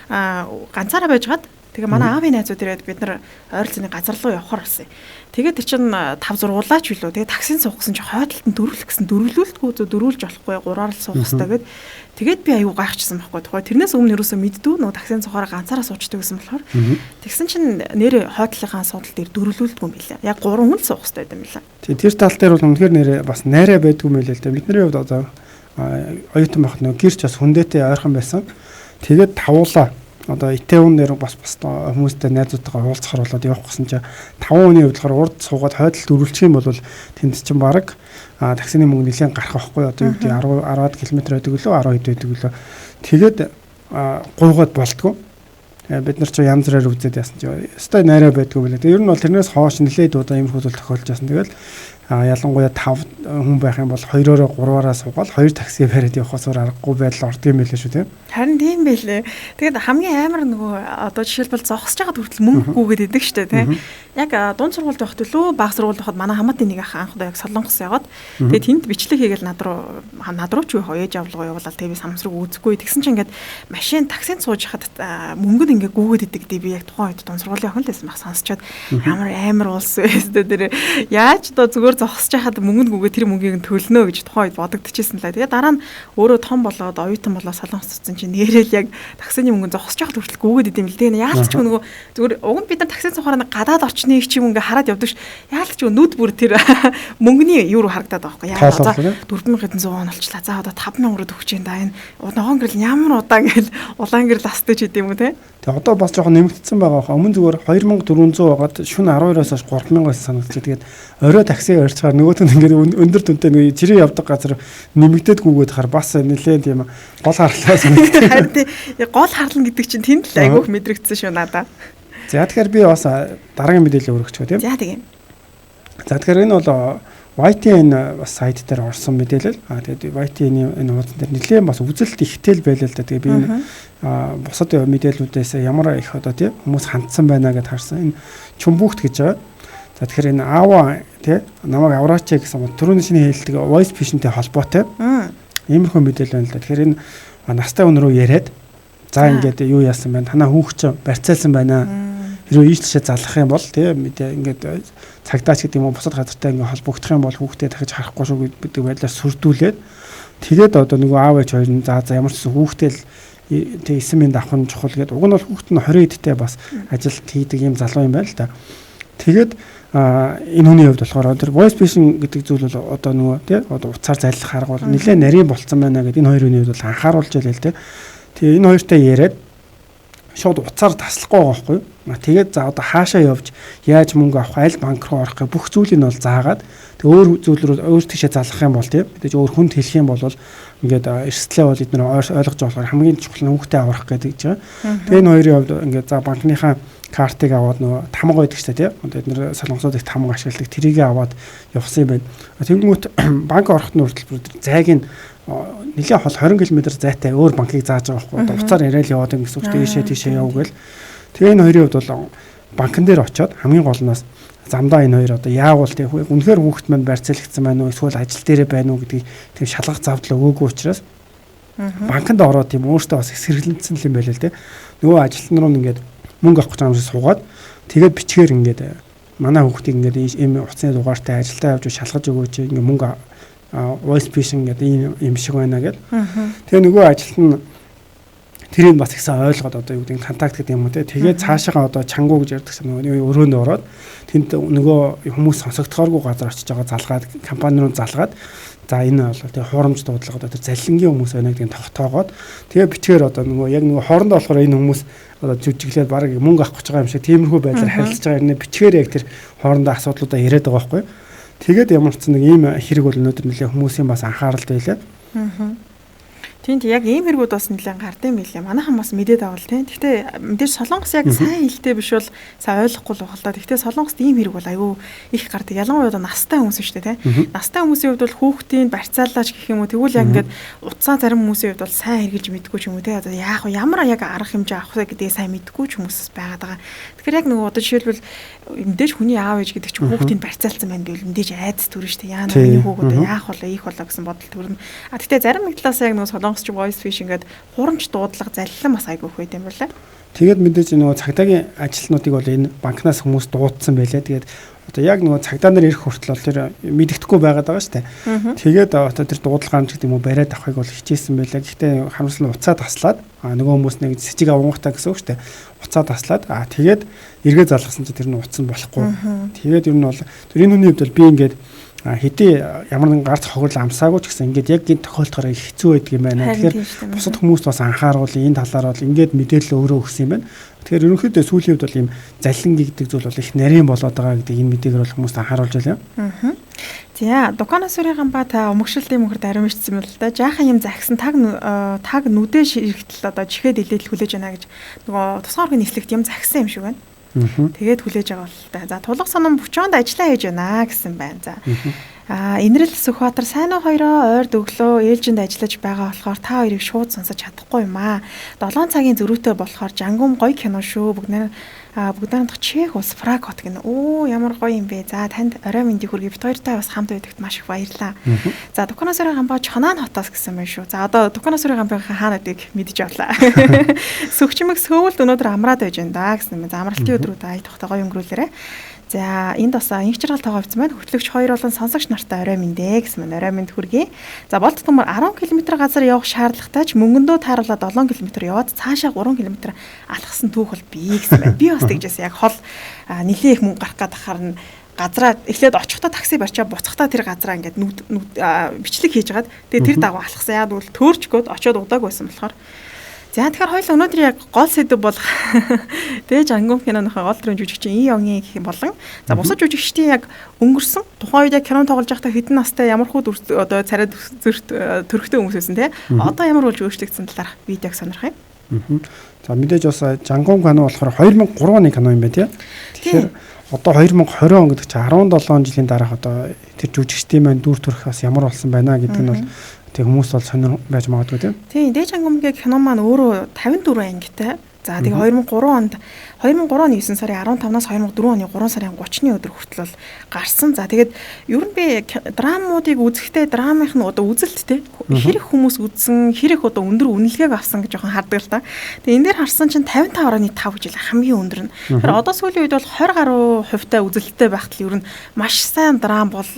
B: ганцаараа байжгаад тэгээ манай аавын найзууд ирээд бид нар ойролцооны газар руу явахаар болсон. Тэгээд тэр чинь 5 6 ч билүү. Тэгээ таксинд суух гэсэн чинь хойдолд нь дөрвөлөх гэсэн дөрвөлүүлдэггүй зөө дөрвүүлж болохгүй 3-аар л суух хэрэгтэй гэд. Тэгээд би аюу гайхчихсан байхгүй. Тэгэхээр тэрнээс өмнө юусоо мэддүү нөө таксинд суухаараа ганцаараа суучдаг гэсэн болохоор тэгсэн чинь нэр хойдлынхаа судал дээр дөрвөлүүлдэггүй юм билээ. Яг 3 хүн л суух хэрэгтэй юм билээ. Тэр тал дээр бол үнэхээр нэрээ бас найраа байдгүй юм билээ л дээ. Бидний хувьд одоо оюутан бахт нөө гэрч бас хүндээтэй ойрхон байсан. Тэгээд тавуулаа. Одоо Итеун дээр бас хүмүүстэй найзуудтайгаа уулзахаар болоод явах гэсэн чинь 5 хүний хувьд урд суугаад хойдолд дөрвөлчих юм бол тэнд чинь баг таксины мөнгө нэлээд гарах байхгүй одоо юу гэдэг 10-10 км байдаг лөө 10 хэд байдаг лөө тэгээд гуйгаад болтгоо бид нар ч янз бүрээр үзээд яасан чи өстой найраа байдгүй байлаа. Ер нь бол тэрнээс хоош нэлээд удаа юм хөл тохиолж яасан. Тэгэл ялангуяа 5 хүн байх юм бол 2-ороо 3-аараа суугаад 2 такси бариад явахаас аргагүй байдал ордог юм байлээ шүү тийм. Харин тийм байлээ. Тэгээд хамгийн амар нөгөө одоо жишээлбэл зогсож байгаа хүртэл мөнгө гүгээд идэг штэ тийм. Яг дунд сургуульд байхад лөө баг сургуульд байхад манай хамаатын нэг ах анх удаа яг Солонгос яваад тэгээд тэнд бичлэг хийгээл над руу ч ээж авлага явуулаад тэгээд самсрыг үзэхгүй. Тэгсэн чинь ингээд машин таксинд сууж хахад мөнгө нь ингээд гүгээд идэг гэдэг би яг тухайн үед дунд сургуулийн охин лсэн баг сонсчоод амар улс өстө дээр яаж доо зүгээр зогсож хахад мөнгө гүгээ тэр мөнгийг төлнө гэж тухайн үед бодогдчихсэн л. Тэгээд дараа нь өөрөө том болоод оюутан болоод Солонгос цуцсан чинь нэрэл яг таксины мөнгө зогсож хахад хүртэл гүгээд идэм л. Тэгээд яалч ч нөгөө зүгээр уг нь бид нар таксинд суухаар гадаад орч 41 ч юм ингээ хараад явдаг ш. Яалт ч нүд бүр тэр мөнгөний юу руу харагдаад байгаа байхгүй. Яа за 4100 вон болчлаа. За одоо 5000 руу өгч юм да. Энэ ногоон гэрэл ямар удаан гэл улаан гэрэл астаж идэм юм те.
A: Тэгээ одоо бас жоохон нэмэгдсэн байгаа хаа. Өмнө зүгээр 2400 байгаад шөнө 12-оос хойш 3000-аас санагдчих. Тэгээд орой такси ярьж байгаа нөгөөт нь ингээд өндөр дүнтэй нэг жирийн явдаг газар нэмэгдээд гүгээд хаар бас нэлээд юм гол харлаа санагдчих.
B: Харин гол харлан гэдэг чинь тэнд л айгүйх мэдрэгдсэн шүү надаа.
A: За тэгэхээр би бас дараагийн мэдээлэл өргөчих тийм.
B: За тийм.
A: За тэгэхээр энэ бол YTN бас сайт дээр орсон мэдээлэл. Тэгээд YTN-ийн энэ хуудас дээр нэлээд бас үзэлт ихтэй л байлаа л да. Тэгээд би энэ бусад мэдээллүүдээс ямар их одоо тийм хүмүүс хандсан байна гэдээ харсан. Энэ чумбүүхт гэж байгаа. За тэгэхээр энэ аава тийм намайг авраач гэсэн түрүүний шинэ хэлдэг voice patient-тэй холбоотой. Иймэрхүү мэдээлэл байна л да. Тэгэхээр энэ настай хүн рүү яриад за ингээд юу яасан байна? Танаа хүүхч барьцаалсан байна. Хэрвээ ийшээ залах юм бол тийм ингээд цагдаач гэдэг юм уу бусад газартай ингээд холбогдох юм бол хүүхдээ дахиж харахгүй шүү гэдэг байдлаар сүрдүүлээд тэгээд одоо нөгөө аав ээж хоёр нь за ямар ч хүүхдээ л тэг эсэмийн давхын чухал гэдэг. Уг нь бол хүүхэд нь 20 эдтэй бас ажилт хийдэг юм залуу юм байна л да. Тэгээд энэ хүний хувьд болохоор тэр voice patient гэдэг зүйл бол одоо нөгөө тийм одоо уцаар заллах арга бол нэлээд нарийн болцсон байна гэдэг энэ хоёр хүний хувьд бол анхааруулж байлаа л тийм. Тэгээ энэ хоёртай яриад шууд уцаар таслахгүй байгаа байхгүй. Тэгээд за одоо хаашаа явж яаж мөнгө авах, аль банк руу орох гэх бүх зүйлийг нь бол заагаад тэг өөр зүйл рүү өөр тийшээ залгах юм бол тийм мэдээж өөр хүнд хэлэх юм бол ингээд эрсдлээ бол эдгээр ойлгож болохоор хамгийн чухал нь хүүхдээ аврах гэдэг чинь. Тэгээ энэ хоёрын хувьд ингээд за банкныхаа картыг аваад нөгөө тамга байдаг ч тийм одоо эдгээр солонгосууд их тамга ашигладаг тэрийг аваад явсан юм байна. Тэнгүүт банк орохт нь хүртэл зайг нь нэлээд хол 20 км зайтай өөр банкыг зааж байгаа байхгүй. Одоо уцаар яриад яваад гэсэн үг тийшээ яв гэл. Тэгээ энэ хоёрын хувьд бол банкн дээр очиод хамгийн гол нь замдаа энэ хоёр одоо яагуул тийм үнэхээр хүүхэд манд барьцаалагдсан байна уу эсвэл ажил дээрээ байна уу гэдгийг тийм шалгах завдлаа өгөөгүй учраас банкнд ороод тийм өөртөө бас эсэргэлэнсэн юм байл л тийм нөгөө ажилтан руу ингээд мөнгө авах гэж байгаа юм шиг суугаад тэгээд бичгээр ингээд манай хүүхдийг ингээд ийм утасны дугаартай ажилдаа явж шалгаж өгөөч ингээд мөнгө voice patient гэдэг ийм шиг байна гэдэг. Тэгээ нөгөө ажилтан тэрийг бас ихсэн ойлгоод одоо юу гэдэг контакт гэдэг юм уу те. Тэгээд цаашаа одоо чангуу гэж ярьдаг нөгөө өрөөнд ороод тэнд нөгөө хүмүүс сонсогдохооргүй газар очиж байгаа залгаад компани руу залгаад за энэ бол тэгээ хуурамч дуудлага одоо тэр заллингийн хүмүүс байна гэдгийг тогтоогоод тэгээ бичгээр одоо нөгөө яг нөгөө хоорондоо болохоор энэ хүмүүс одоо жүжиглээд баг мөнгө авах гэж байгаа юм шиг тиймэрхүү байдлаар харилцаж байгаа юм бичгээр яг тэр хоорондоо асуудлуудаа яриад байгаа байхгүй. Тэгээд ямар ч нэг ийм хэрэг бол өнөөдөр нэлээ хүмүүсийн бас анхааралд байлаа.
B: Тэнд яг ийм хэрэгүүд бас нэлээд гардыг билээ. Манайхан бас мэдээд авал тийм. Гэхдээ мэдээж Солонгос яг сайн хэлтэй биш бол сайн ойлгохгүй л байна л да. Гэхдээ Солонгост ийм хэрэг бол аюу их гардаг. Ялангуяа одоо настай хүмүүс шүү дээ тийм. Настай хүмүүсийн хувьд бол хүүхдийн барьцаалаач гэх юм уу. Тэгвэл яг ингээд утсаа зарим хүмүүсийн хувьд бол сайн хэрглэж мэдгүй ч юм уу тийм. Одоо яах вэ? Ямар яг арга хэмжээ авах вэ гэдгийг сайн мэдгүй ч хүмүүс байгаад байгаа. Тэгэхээр яг нөгөө одоо жишээлбэл мэдээж хүний аав ээж гэдэг чинь хүүхдийн барьцаалсан байна гэвэл мэдээж айдас төрнө шүү дээ. Яа нэг хүүхэд яах вэ? Ийх болоо гэсэн бодол төрнө. А тэгтээ зарим нэг талаас яг нөгөө Солонгосч voice phishing гэдэг хурамч дуудлага заллан бас айгүйх байт юм байна.
A: Тэгээд мэдээж нөгөө цагдаагийн ажилтнуудыг бол энэ банкнаас хүмүүс дуудсан байлаа. Тэгээд одоо яг нөгөө цагдаа нар ирэх хүртэл бол тэр мэддэхгүй байгаад байгаа шүү дээ. Тэгээд одоо тэр дуудлагаан гэдэг юм уу бариад авахыг бол хичээсэн байлаа. Гэхдээ харамсал нь уцаа таслаад нөгөө хүмүүс нэг сэжиг авангахтаа гэсэн үг шүү дээ. Уцаа таслаад тэгээд эргээ залгасан чинь тэр нь уцсан болохгүй. Тэгээд ер нь бол тэр энэ хүний хувьд бол би ингээд хэдий ямар нэгэн гарц хохирол амсаагүй ч гэсэн ингээд яг энэ тохиолдолд хэцүү байдаг юм байна. Тэгэхээр бусад хүмүүст бас анхааруулъя энэ талаар бол ингээд мэдээлэл өөрөө өгсөн юм байна. Тэгэхээр ерөнхийдөө сүүлийн үед бол ийм заллингийн гэдэг зүйл бол их нарийн болоод байгаа гэдэг энэ мэдээгээр бол хүмүүст анхааруулж байна.
B: За, Дуканасүрийн гамбаа та өмгшилтийн мөнхөрд ариун ичсэн юм л да. Жаахан юм захисан таг нүдэ ширхтэл одоо чихээд илээл хүлээж байна гэж нөгөө тусгай оргийн нислэгт юм захисан юм шиг байна. Тэгээд хүлээж байгаа бол та. За, тулга санам бүчөөнд ажиллаа хийж байна гэсэн байна. За. Инрэл Сүхбаатар сайн уу хоёроо ойрд өглөө ээлжинд ажиллаж байгаа болохоор та хоёрыг шууд сонсож чадахгүй юм аа. 7 цагийн зөрүүтэй болохоор жангум гоё кино шүү. Бүгдээрээ чех ус фраг хот гэнэ. Оо ямар гоё юм бэ. За танд орой мэндийг хүргэе. Бид хоёртай бас хамт байдагт маш их баярлалаа. За Дуканасүрийн гамбаа Чонаан хотоос гэсэн байна шүү. За одоо Дуканасүрийн гамбаагийн хаануудыг мэдэж авлаа. Сүхчмэг Сөүлд өнөөдөр амраад байж байна да гэсэн юм. За амралтын өдрүүд ай тогтоо гоё өнгөрүүлээрэ. За энд бас инх жаргал тоогоовц маань хөтлөгч хоёр болон сонсогч нартай орой мэндэ гэсэн мань орой мэнд хүргэе. За болт төмөр 10 км газар явах шаардлагатай ч мөнгөндөө тааруулаад 7 км яваад цаашаа 3 км алхсан түүх бол бий гэсэн байна. Би бас Фаст гэжсэн яг хол нэлээ их мөнгө гарах гэдэг харна газраа эхлээд очихдоо такси барьчаа буцахтаа тэр газраа ингээд бичлэг хийж хагаад тэгээ тэр дагуу алхсан. Яг бол төөрчгөөд очиод удааг байсан болохоор за тэгэхээр хоёул өнөөдөр яг гол сэдв бол Дээж ангум киноныхаа гол дүрийн жүжигчин Ий Онгийн гэх юм болон за бусад жүжигчдийн яг өнгөрсөн тухайн үед яг кино тоглож байхдаа хэдэн настай ямар хүүд одоо царай зүрт төрхтэй хүмүүс байсан те одоо ямар болж өөрчлөгдсөн талаарх видеог сонирх юм.
A: За мэдээж бас Жангум кино болохоор 2003 оны кино юм байна тий. Тэгэхээр одоо 2020 он гэдэг чинь 17 жилийн дараах одоо тэр жүжигчдийн маань дүр төрх бас ямар болсон байна гэдэг нь бол тэг хүмүүс бол сонир байж магадгүй тийм.
B: Тийм, Дээж ангумгийн кино маань өөрөө 54 ангитай. За тэгээ 2003 онд 2003 оны 9 сарын 15-наас 2004 оны 3 сарын 30-ны өдөр хүртэл бол гарсан. За тэгээд ер нь би драмуудыг үзэхдээ драмынх нь одоо үзэлттэй хэрэг хүмүүс үзсэн, хэрэг одоо өндөр үнэлгээг авсан гэж жоохон хардаг л та. Тэгээ энэ дээр харсан чинь 55.5 гэж хамгийн өндөр нь. Тэгэхээр одоо сүүлийн үед бол 20 гаруй хувьтай үзэлттэй байхад ер нь маш сайн драм бол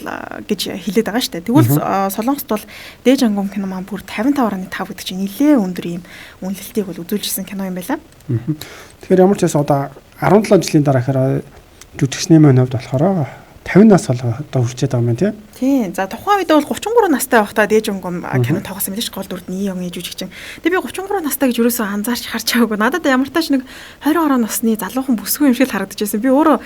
B: гэж хэлээд байгаа шүү дээ. Тэгвэл Солонгост бол Дээж ангум кино маань бүр 55.5 гэдэг чинь нэлээ өндөр юм үнэлэлтийг бол үзүүлжсэн кино юм байна.
A: Тэгэхээр ямар ч байсан одоо 17 жилийн дараахаар жүжигчний маань хувьд болохоор 50 нас одоо хүрчээд байгаа юм тийм.
B: Тийм. За тухайн үед бол 33 настай байхдаа Дээж ангум кино тоглосон мэдээж гол дүрд нь Ий Онгийн жүжигчин. Тэгээ би 33 настай гэж юусоо анзаарч харж байгаагүй. Надад ямар тач нэг 20 ороо насны залуухан бүсгүй юм шиг харагдчихсэн. Би өөрөө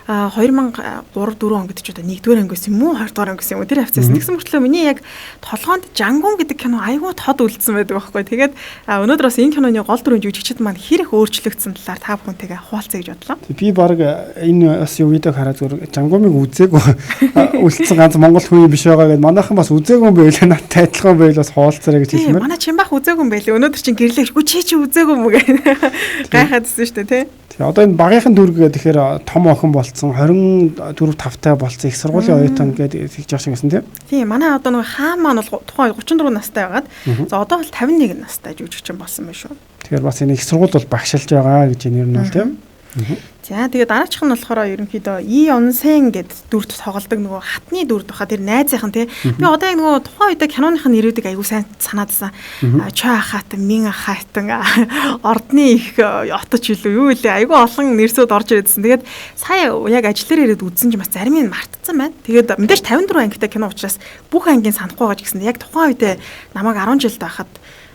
B: 2003 4 он гэдэг ч одоо 1-р анги гэсэн юм уу 2-р анги гэсэн юм уу тэр хавцаас тэгсэн мөртлөө миний яг толгоонд Жангум гэдэг кино айгүй тод үлдсэн байдаг байхгүй. Тэгээд өнөөдөр бас энэ киноны гол дүрийн жүжигчид маань хэрэг өөрчлөгдсөн талаар та бүхэнтэйгээ хуваалцъя гэж бодлоо.
A: Би баг энэ бас видеог хараад зүгээр Жангумыг үзээгүй үлдсэн ганц монгол хүн биш байгаа гэдээ манайхан бас үзээгүй юм байлаа надтай адилхан байл бас хуваалцараа гэж хэлсэн байна.
B: Манай Чимбах үзээгүй юм байлээ. Өнөөдөр чинь гэрлээ үгүй чи үзээгүй юм гээ. Гайхаадсэн шүү дээ тий.
A: Одоо энэ багийнхан дүрг гэхээр том охин болцсон 24 5-тай болцсон их сургуулийн оюутан гэдэг хэлж байгаа шиг байсан тийм.
B: Тийм манай одоо нэг хаан маань бол тухайн 34 настай байгаад за одоо бол 51 настай жүжигчин болсон байна шүү.
A: Тэгэхээр бас энэ их сургууль бол багшилж байгаа гэж нэр нь бол тийм.
B: За тэгээд дараачих нь болохоор ерөнхийдөө Ий Онсен гэд дүрд тоглодог нөгөө хатны дүрд баха тэр найзынхан тий. Би одоо яг нөгөө тухайн үед киноныхын нэрүүдийг аягүй сайн санаадсан. Чой хатан, Мин хатан, Ордны их оточ илүү юу илээ аягүй олон нэрсүүд орж ирээдсэн. Тэгээд сая яг ажил дээр ирээд үзсэн ч бас зарим нь мартцсан байна. Тэгээд мэдээж 54 ангитай кино учраас бүх ангийн санахгүй байгаа ч гэсэн яг тухайн үед намайг 10 жил байхад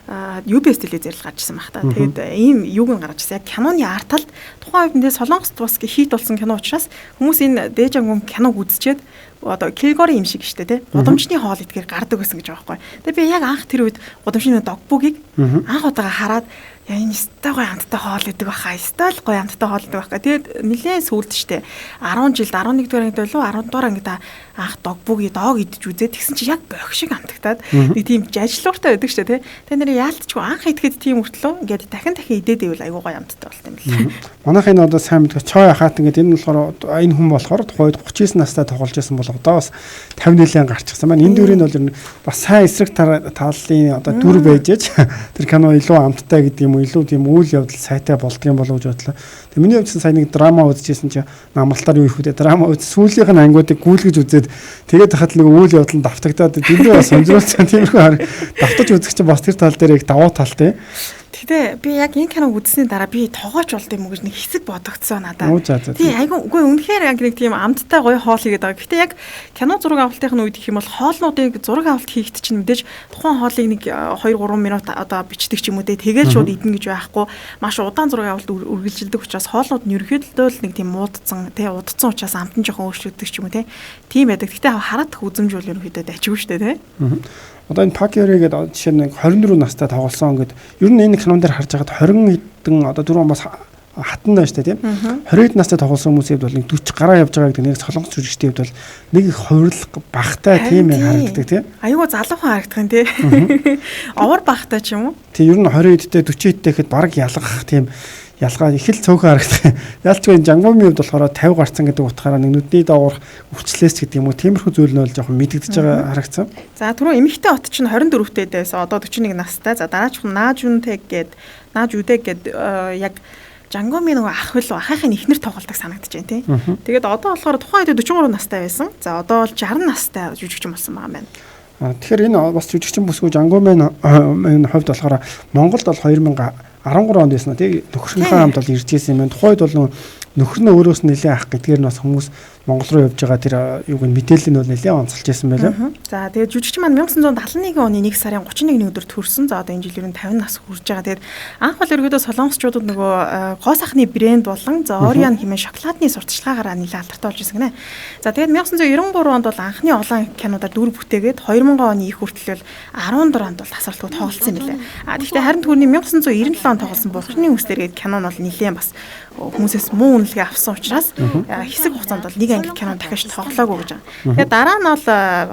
B: UBS телевизээр л гарчсан баг та. Тэгээд ийм юуг нь гарч ирсэн. Яг киноны арт талд тухайн үед мэдээ Солонгост бас хит болсон кино учраас хүмүүс энэ Дээж ангум киног үзчихэд одоо Kilgore юм шиг штэ тий. Гудамжны хоол идгээр гардаг байсан гэж байгаа байхгүй. Тэгээд би яг анх тэр үед гудамжны догбугийг анх удаага хараад яа энэ стай гоё амттай хоол идэг баха. Стай л гоё амттай хоол идэг баха. Тэгээд нэлээд сүрд штэ. 10 жилд 11 дугаар ангид болов 10 дугаар ангид анх догбуги дог идэж үзээ. Тэгсэн чи яг бохи шиг амтагтаад нэг тийм ажлууртай байдаг штэ тий. Тэгээд нэр яалтчгүй анх идэхэд тийм өртлөө ингээд дахин идээд ивэл айгуу гоё амттай болт юм бэл.
A: Манайх энэ одоо сайн мэдээ чой хат ингээд энэ болохоор энэ хүн болохоор тухайд 39 настай тоглож байсан бол одоо бас 50 нэлээд гарчихсан байна. Энэ дүрийн бол бас сайн эсрэг талын одоо дүр байж тэр кино илүү амттай гэдэг юм уу илүү тийм үйл явдал сайтай болдго юм болов гэж бодлоо. Тэгээ миний хувьд сая нэг драма үзчихсэн чи намралтаар юу их үү драма үз сүүлийнх нь ангиудыг гүйлгэж үзээд тэгээд хахад нэг үйл явдал нь давтагдаад дэндээ бас сонирхолтой тиймэрхүү давтаж үзэх чинь бас тэр тал дээр их давуу талтай.
B: Тэгтээ би яг энэ киног үзсний дараа би тоогооч болд юм уу гэж нэг хэсэг бодогдсон надад.
A: Тийм
B: айгүй үгүй үнэхээр яг нэг тийм амттай гоё хоол хийгээд байгаа. Гэхдээ яг кино зураг авалтын үед гэх юм бол хоолнуудыг зураг авалт хийхэд чинь мэдээж тухайн хоолыг нэг 2-3 минут одоо бичдэг ч юм уу тэгээд шууд идэнэ гэж байхгүй. Маш удаан зураг авалт үргэлжилдэг учраас хоолнууд нь ерөөхдөө л нэг тийм муудцсан удцсан учраас амтан жоохон өөрчлөгддөг ч юм уу тийм байдаг. Гэхдээ хараадах үзэмж бол ерөөхдөө дайчгүй шүү дээ
A: Одоо энэ Пакиори гэдэг жишээ нь 24 настай тоглосон гэдэг. Ер нь энэ кинон дээр харж байгаад 20 хэдэн одоо дөрөв бас хатан байж та тийм 20 настай тоглосон хүмүүсийн бол нэг 40 гараа явж байгаа гэдэг нэг солонгос жүжигчдийн хувьд бол нэг их хувирлах багтай тийм яг харагддаг тийм.
B: Аюу залуухан харагдах юм тийм. Овор багтай ч юм уу.
A: Тийм ер нь 20 эдтэй 40 эдтэй гэхэд баг ялгах тийм ялгаа их л цөөхөн харагдах. Ялчгүй Жангумын хувьд болохоор 50 гарцсан гэдэг утгаараа нэг нүдний доогуур өвчлөөс гэдэг юм уу тиймэрхүү зүйл нь бол жоохон мэдэгдэж байгаа харагдсан.
B: За түрүү эмэгтэй хот чинь 24-тэй байсан. Одоо 41 настай. За дараачих нь Нааж Үдэг гээд яг Жангумын нөгөө ах хөл ахын ихнэр тоглолтог санагдаж байна тийм. Тэгээд одоо болохоор тухайн үед 43 настай байсан. За одоо бол 60 настай жүжигчин болсон байгаа юм байна.
A: Тэгэхээр энэ бас жүжигчин бүсгүй Жангумын хувьд болохоор Монголд бол 13 онд байсан тий нөхрийнхөө хамт бол ирж ирсэн юм байна. Тухайд бол нөхөр нь өөрөөс нь нэлээд ах гэдгээр нь бас хүмүүс Монгол руу явж байгаа тэр юуг нь мэдээлэл нь бол нэлээд онцолж байсан байлаа.
B: За тэгээд жүжигч маань 1971 оны 1 сарын 31-ний өдөр төрсөн. За одоо энэ жил ер нь 50 нас хүрж байгаа. Тэгээд анх бол ерөөдөө солонгосчуудад нөгөө гоо сахны брэнд болон Ориан хэмээн шоколадны сурталчилгаагаараа нэлээд алдартай болж ирсэн гинэ. За тэгээд 1993 онд бол анхны олон кинодаар дүр бүтээгээд 2000 оны их хүртэл бол 14 онд бол тасралтгүй тоглолцсон юм билээ. Тэгэхдээ харин түүний 1997 онд тоглосон Бурхны үстэр гээд кино нь бол нэлээд бас хүмүүсээс муу үнэлгээ авсан учраас хэсэг хугацаанд бол нэг анги кино дахиж тоглоогүй гэж байгаа. Тэгээд дараа нь бол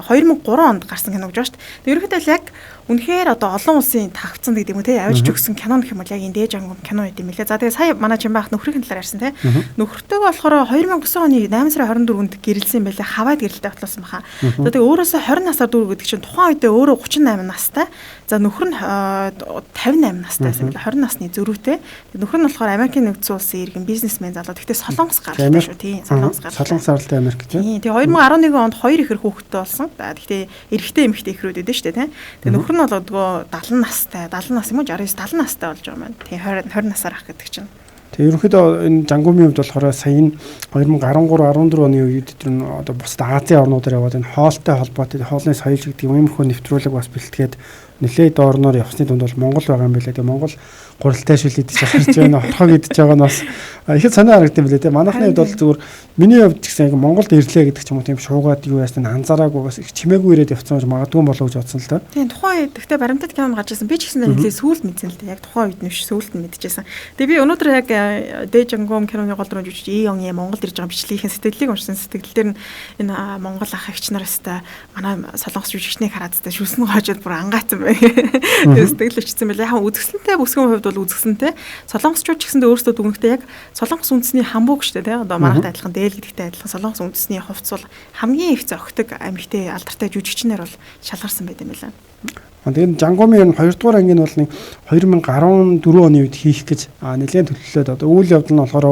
B: 2003 онд гарсан кино гэж байна шүү дээ. Ерөнхийдөө яг үнэхээр одоо олон улсын тавцсан гэдэг юм те авиж өгсөн кино гэх юм бол яг энэ дээж ангам кино байт юм лээ. За тэгээд сая манай Жимбаах нөхрийн талаар ярьсан те. Нөхөртөөгөө болохоор 2009 оны 8 сарын 24-нд гэрэлсэн байлаа. Хаваад гэрэлтэй батлуулсан баха. За тэгээд өөрөөсөө 20 насаар дүүр гэдэг чинь тухайн үедээ өөрөө 38 настай. За нөхөр нь 58 настай байсан байлаа. 20 насны зөрүүтэй. Нөхөр нь болохоор Америкийн нэгдсэн улсын иргэн бизнесмен залуу. Гэхдээ солонгос гаралтай шүү тийм. Солонгос гаралтай.
A: Солонгос гаралтай Америк тийм.
B: Тэгээ 2011 онд 2 ихэр хүүхэдтэй болсон. Гэхдээ эрэгтэй эмэгтэй ихрүүд өгдөө шүү дээ тийм. Тэгээ нөхөр нь бол нөгөө 70 настай, 70 нас юм уу 69 70 настай болж байгаа маань. Тийм 20 насаар ах гэдэг чинь.
A: Тэгээ ерөнхийдөө энэ Жангумын хувьд болохоор сая энэ 2013-14 оны үед тэр нь одоо бусад Азийн орнуудаар яваад энэ хоолтой холбоотой хоолны соёл гэдэг юм иймэрхүү нэвтрүүлэг бас бэлтгээд нэлээд доорноор явсны дунд бол Монгол байгаа юм билээ. Тэгээ Монгол гуралтай шүлэдэж харж байна. Хорхоо идэж байгаа нь бас ихэд санаа харагдсан билээ. Тэгээ манайхны хувьд бол зүгээр миний хувьд ч гэсэн яг Монголд ирлээ гэдэг ч юм уу тийм шуугаад юу яасан анзаараагүй бас их чимээгүй ирээд явцсан гэж магадгүй болов гэж бодсон л да.
B: Тийм тухайн үед гэхдээ баримтат кино гарч ирсэн. Би ч гэсэн нэлээд сүүлд мэдсэн л дээ. Яг тухайн үед нэвш сүүлд нь мэдчихсэн. Тэгээ би өнөөдөр яг Дэжангом киноны гол дүрэн жүжигч Ион Монголд ирж байгаа бичлэгийн сэтгэлийг уншсан. Сэтгэл дээр нь энэ Монгол ах эгч нараастай манай солонгос жүжигчнийг хараад та шүлсэн гоожод бүр ангаацсан байна. Тэгээ сэтгэл өчсөн байлаа. Яг үзэсгэлэнтэй бүсгүйн хувьд бол үзэсгэлэнтэй. Солонгосчууд ч гэсэндээ өөрсдөө дүгнэхдээ яг солонгос үндэсний хамбуг штэ тий. Одоо манайхтай адилхан дээл гэдэгтэй адилхан солонгос үндэсний хувцс бол хамгийн их зөгтөг амьгтэй алдартай жүжигчнэр бол шалгарсан байт юм байна.
A: Тэгээд Жангумын 2 дугаар анги нь бол 2014 оны үед хийх гэж нэлээд төлөвлөлөөд одоо үйл явдал нь болохоор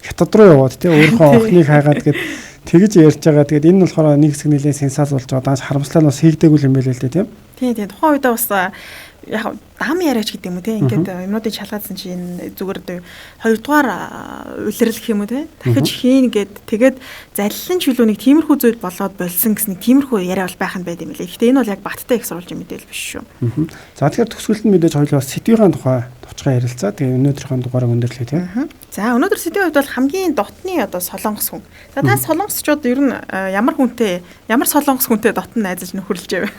A: хятад руу яваад тий өөрийнхөө охиныг хайгаад тэгэж ярьж байгаа. Тэгээд энэ нь болохоор нэг хэсэг нэлээд сенсац болж байгаа. Дааш харамслаа нь бас хийгдэггүй юм байл л дээ тийм.
B: Тийм тухайн үедээ бас яг дам яриач гэдэг юм уу те ингээд юмнуудыг шалгаадсан чинь зүгээр 2 дугаар улирал гэх юм уу те дахиж хийн гэд тэгээд залилан чөлөөнийг тиймэрхүү зүйл болоод болсон гэсэн тиймэрхүү яриа бол байх нь байд юм лээ. Гэхдээ энэ бол яг баттай их сурвалж мэдээлэл биш шүү.
A: За тэгэхээр төгсгөлд нь мэдээж хоёулаа сэдвийн тухай товчхон ярилцаа. Тэгээ өнөөдрийнхөө дугаарыг өндөрлөе тийм.
B: За өнөөдөр сэдвийн хувьд бол хамгийн дотны одоо солонгос хүн. За та солонгосчууд ер нь ямар солонгос хүнтэй дотн найзаж нөхөрлөж байв.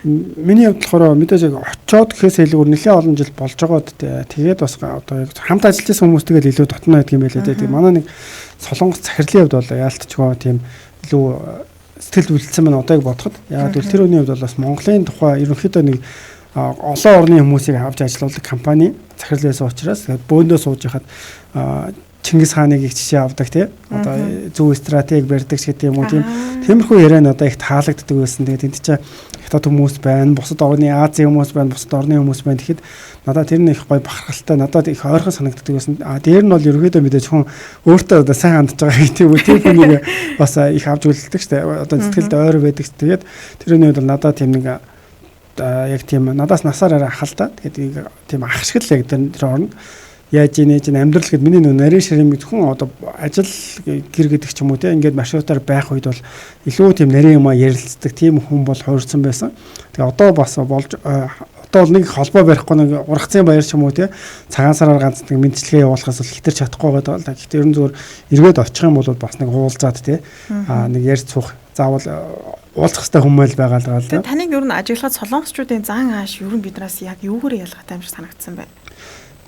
A: Миний хувьд болохоор мэдээж очоод гэхээс илүү нэлээд олон жил болж байгаа. Тэгээд бас одоо хамт ажиллаж байсан хүмүүстэйгээ илүү дотно байдаг юм байлээ. Тэгээд манай нэг солонгос захирлын хувьд бол яалтчгүй тийм илүү сэтгэл үйлдэлсэн байна одоог бодоход. Яагаад гэвэл тэр үний хувьд бол бас Монголын тухай ерөнхийдөө нэг олон орны хүмүүсийг авч ажиллаулдаг компани захирал байсан учраас тэгээд бөөндөө сууж яхад Чингис хааныг их жишээ авдаг тий. Одоо зөв стратеги барьдаг ч гэдэг юм уу тийм. Тиймэрхүү яриа нь одоо их таалагддаг байсан. Тэгээд энд чинь хятад хүмүүс байна, бусад орны Азийн хүмүүс байна, бусад орны хүмүүс байна. Тэгэхэд надад тэр нь их гоё бахархалтай, надад их ойрхон санагддаг байсан. Дээр нь бол ерөөдөө мэдээж хүн өөртөө одоо сайн хандж байгаа гэдэг юм уу. Тэр хүнийг бас их авч үлддэг шүү дээ. Одоо сэтгэлд ойр байдаг. Тэгээд тэрний үед бол надад тийм нэг яг тийм надаас насаар ахал та. Тэгээд тийм ах шиг л яг тэр орно. Яаж нээж амьдрал гэд миний нарийн ширим хүн одоо ажил гэр гэдэг ч юм уу те ингээд маршрутаар байх үед бол илүү тийм нарийн юм ярилцдаг тийм хүн бол хуурсан байсан. Тэгээ одоо бас болж одоо бол нэг холбоо барихгүй нэг ургацын баяр ч юм уу те цагаан сараар ганц нэг мэдчилгээ явуулахаас бол хитэр чадахгүй байгаа даа. Гэхдээ ер нь зүгээр эргээд очих юм бол бас нэг уулзаад те нэг ярьж суух заавал уулзах хэрэгтэй хүмүүс байгаа л байгаа л да.
B: Таныг ер нь ажиглахад солонгосчуудын зан ааш ер нь биднээс яг юугаар ялгаатай юм шиг санагдсан байна.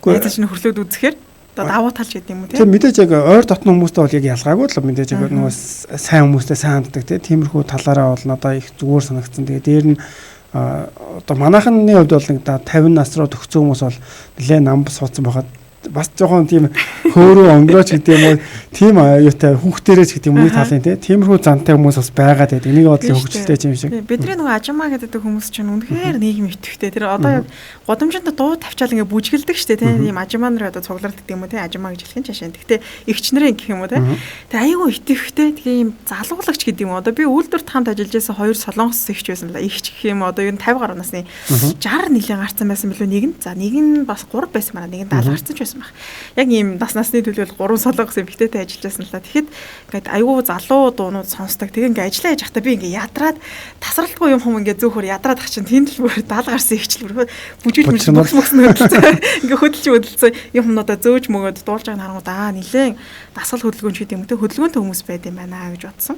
B: Яаж ч нөхөрлөд үзэхээр одоо давуу тал гэдэг юм уу тийм.
A: Мэдээж яг ойр дотны хүмүүстэй бол яг ялгаагүй л мэдээж яг нөгөө сайн хүмүүстэй сайн ханддаг тиймэрхүү талаараа бол надаа их зүгээр санагдсан. Тэгээ дээр нь одоо манайхны хувьд бол нэг 50 нас руу төгссөн хүмүүс бол нэлээд нам суудсан байхад бас жоохон тийм хөөрөө өнгөрөөч гэдэг юм уу тийм аюутай хүүхдэрэж гэдэг юм уу талын тиймэрхүү зантай хүмүүс бас байгаад байдаг. Энийг бодлоо хөгжилтэй юм шиг.
B: Бидний нөгөө ажимаа гэдэг хүмүүс чинь үнэхээр нийгэм итгэвтэй. Тэр одоо яг годамжинд дуу тавьчаал ингээ бүжгэлдэг штэ тийм ийм ажимаа нар одоо цуглардаг юм уу тийм ажимаа гэж хэлэх нь жашаа. Гэхдээ эгчнэрийн гэх юм уу тийм. Тэгээ аюу итгэвтэй тэгээ ийм залгуулагч гэдэг юм уу. Одоо би үйлдвэрт хамт ажиллаж байсан 2 солонгос эгч байсан л эгч гэх юм одоо ер нь 50 гаруй насны 60 нилийн гарцсан байсан билүү нэг нь. За нэг нь бас 3 байсан маа нэг нь 70 гарцсан ч байсан баг. Яг ийм насны төлөөл 3 солонгос эмэгтэйтэй ажиллаж байсан л та. Тэгэхэд ингээд аюу залуу дуунууд сонсдог. Тэгээ ингээ ажиллаа яж хата би ингээ ядраад тасралтгүй юм хум ингээ зөөхөр ядраад ах чинь тэнд л бүр 70 гарсан ихчлэр бүжгэлж мөкс хөдөлцөө ингээ хөдөлцсөн юм хумнуудаа зөөж мөгөөд дуулж байгаа харангууд нилээн дасгал хөдөлгөөнч гэдэг юм те хөдөлгөөнтэй хүмүүс байд юм байна гэж бодсон.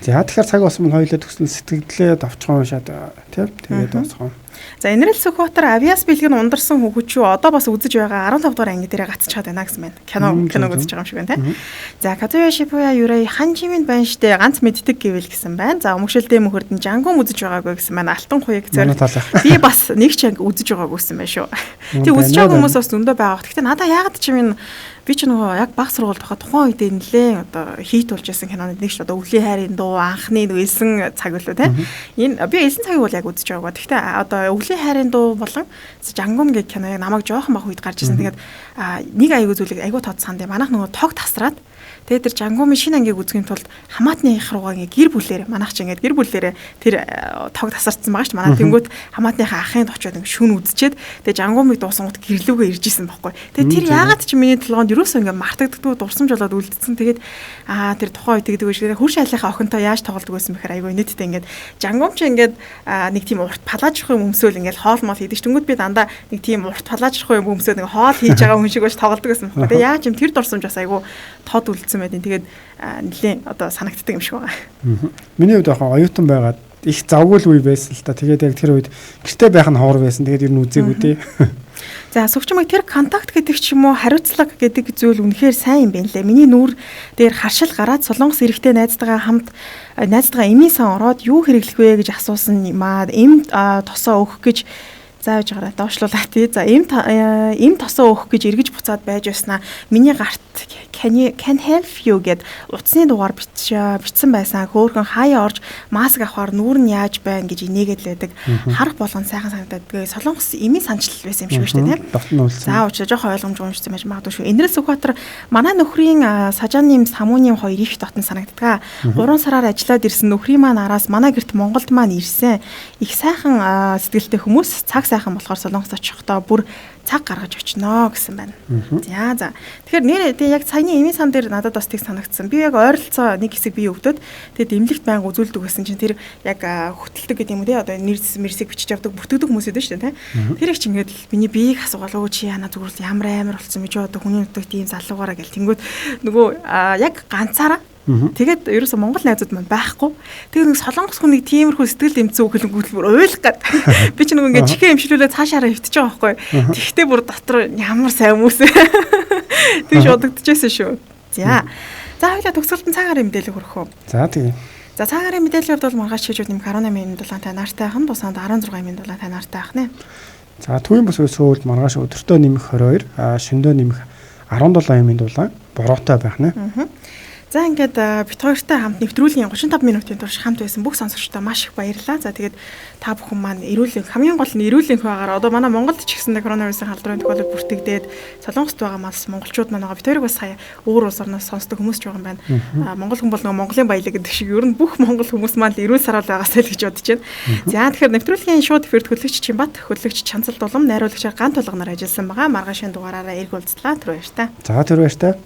A: За тэгэхээр цаг болсон минь хоёулаа төгсөл сэтгэлдээ давчхан уншаад тийм тэгээд дуусгав.
B: За Энерэл Сүхбаатар авиас бэлэг нь ундарсан хөгжүү одоо бас үзэж байгаа 15 дугаар анги дээрээ гацчихад байна гэсэн байна. Киног үзэж байгаа юм шиг байна тийм. За Казуя Шипуя Юрэй Ханжимын байна штэ ганц мэддэг гэвэл гэсэн байна. За өмгшөлтэй мөхөрдөн Жангум үзэж байгаагүй гэсэн байна. Алтан хуяг зориг. Би бас нэг ч анги үзэж байгаагүй гэсэн байна шүү. Тэг үзэж байгаа хүмүүс бас зөндөө байгаа. Гэхдээ надаа яагаад ч юм би ч нөгөө яг баг сургуульд байхад тухайн үед нэлээ одоо хийт болж байсан кинонууд нэг ч одоо өвлийн хайрын дуу анхны элсэн цаг үлээ те. Энэ би элсэн цагийг бол яг үзэж байгаа. Гэхдээ одоо өвлийн хайрын дуу болон Жангум гэх кино яг намайг жоохон бах үед гарч ирсэн. Тэгээд нэг аягүй зүйлийг аягүй тод санд. Манайх нөгөө тог тасраад тэгээд тэр Жангумын шинэ ангийг үзэхийн тулд хамаатны их руугаа ингээ гэр бүлээрээ манайх ч ингээ гэр бүлээрээ тэр тог тасарцсан байгаа шүү дээ. Манай тэнгүүд хамаатныхаа ахынд очиод ингээ шүн үзчихэд тэгээд Жангумыг дуусангууд гэрлүүгээ ирж исэн байхгүй. Тэгээд тэр яагаад ч миний толгойд юусоо ингээ мартагддгүй дурсамж болоод үлдсэн. Тэгээд тэр тухайн үед тэгдэг биш. Хурш айлынхаа охинтой яаж тоглодог байсан бэхээр аягүй нийтдээ ингээ Жангум ч ингээ нэг тийм урт палажрах юм өмсөөл ингээ хоол мол хийдэг ш. Тэнгүүд би дандаа нэг тийм урт палажрах юм өмсөөл ингээ хоол хийж байгаа хүн шиг байж тоглодог байсан байхгүй. Тэгээд яаж юм тэр дурсамж бас аягүй тод үлдсэн байдیں۔ Тэгээд нэлээд одоо санагддаг юм шиг байгаа.
A: Миний хувьд яхаа оюутан байгаад их завгүй үе байсан л та. Тэгээд яг тэр үед гэртээ байх нь ховор байсан. Тэгээд ер нь үзээгүй дээ.
B: За сувчмаг тэр контакт гэдэг ч юм уу хариуцлага гэдэг зүйл үнэхээр сайн юм байна лээ. Миний нүүр дээр харшил гараад солонгос эрэгтэй найзтайгаа эмийн сан ороод юу хэрэглэх вэ гэж асуусан юм аа. Эм тосоо өгөх гэж зааж гараад доошлуулаа тий. За эм тосоо өгөх гэж эргэж буцаад байж байснаа миний гарт can help you гэд утасны дугаар бичсэн байсан. Хөөхөн хаяа орж маск авахаар нүүр нь яаж байна гэж инээгээд л байдаг. Харах болгон сайхан санагдаад. Тэгээ солонгос эмийн санчлал байсан юм шиг шүү дээ тий. За уучаа жоохон ойлгомжгүй уншсан байж магадгүй шүү. Энерэл Сүхбаатар манай нөхрийн сажааны самууны хоёр их дотн санагддаг. 3 сараар ажиллаад ирсэн нөхрийн маань араас манай гэрт Монголд маань ирсэн. Их сайхан сэтгэлтэй хүмүүс цаг сайхан болохоор солонгос очихдоо бүр цаг гаргаж очноо гэсэн байна. За. Тэгэхээр нэр яг саяны эмийн сан дээр надад бас тийг санагдсан. Би яг ойролцоо нэг хэсэг бие өвдөд тэгээд эмнэлэгт байнга үзүүлдэг гэсэн чинь тэр яг хөтэлдэг гэдэг юм уу те одоо мэрсийг бичиж явдаг бүртгэдэг хүмүүс байдаг шүү дээ те. Тэр их ч ингээд миний биеийг асуугаал өө чи яна зүгээр ямар болсон мэж одоо хүний өдөрт ийм залуугаараа гэл тэнгүүд нөгөө яг ганцаараа тэгээд ерөөсө Монгол найзууд маань байхгүй. Тэгээд нэг солонгос хүнийг тиймэрхүү сэтгэл эмцүү хөлөнгөт бүр уйлах гээд би ч нэг ингээд чихээ эмшилүүлээ цаашаараа хөвтөж байгаа байхгүй. Тэгтээ бүр дотор ямар сайн хүмүүс. Тэгж бодогдчихсэн шүү. За хоёлаа төгсгөлтөн цагаарын мэдээлэл хүрэх үү?
A: За тийм.
B: За цагаарын мэдээлэлд бол маргааш шийдвэр нэм 18-ны дулаан танаартай ахын тусаад 16-ны дулаан танаартай ахнаа.
A: За түүний бас сөүлд маргааш өдөртөө нэмэх 22, шөнөдөө нэмэх 17-ны дулаан бороотой байх нэ.
B: За ингээд бит хоёртой хамт нэвтрүүлгийн 35 минутын турш хамт байсан бүх сонсогчдоо маш их баярлалаа. За тэгээд та бүхэн маань хамгийн гол нь эрүүлэнх байгаар одоо манай Монголд ч гэсэн коронавирусын халдварын тохиолдол бүртгэгдээд солонгост байгаа мас монголчууд маань байгаа. Бит хоёрыг бас сая өөр улс орноос сонсдог хүмүүс ч байгаа юм байна. Монгол хүн бол Монголын баялаг гэдэг шиг ер нь бүх монгол хүмүүс маань эрүүл сараал байгаасаа л гэж бодож байна. За тэгэхээр нэвтрүүлгийн шууд эфирт хөтлөгч Чимбат, хөтлөгч Чанцал Дулам, найруулагчаар Гант Толгоноор ажилласан байгаа. Маргаашийн дугаараараа эрг уулзлаа. Түр баяр та.
A: За түр баяр та.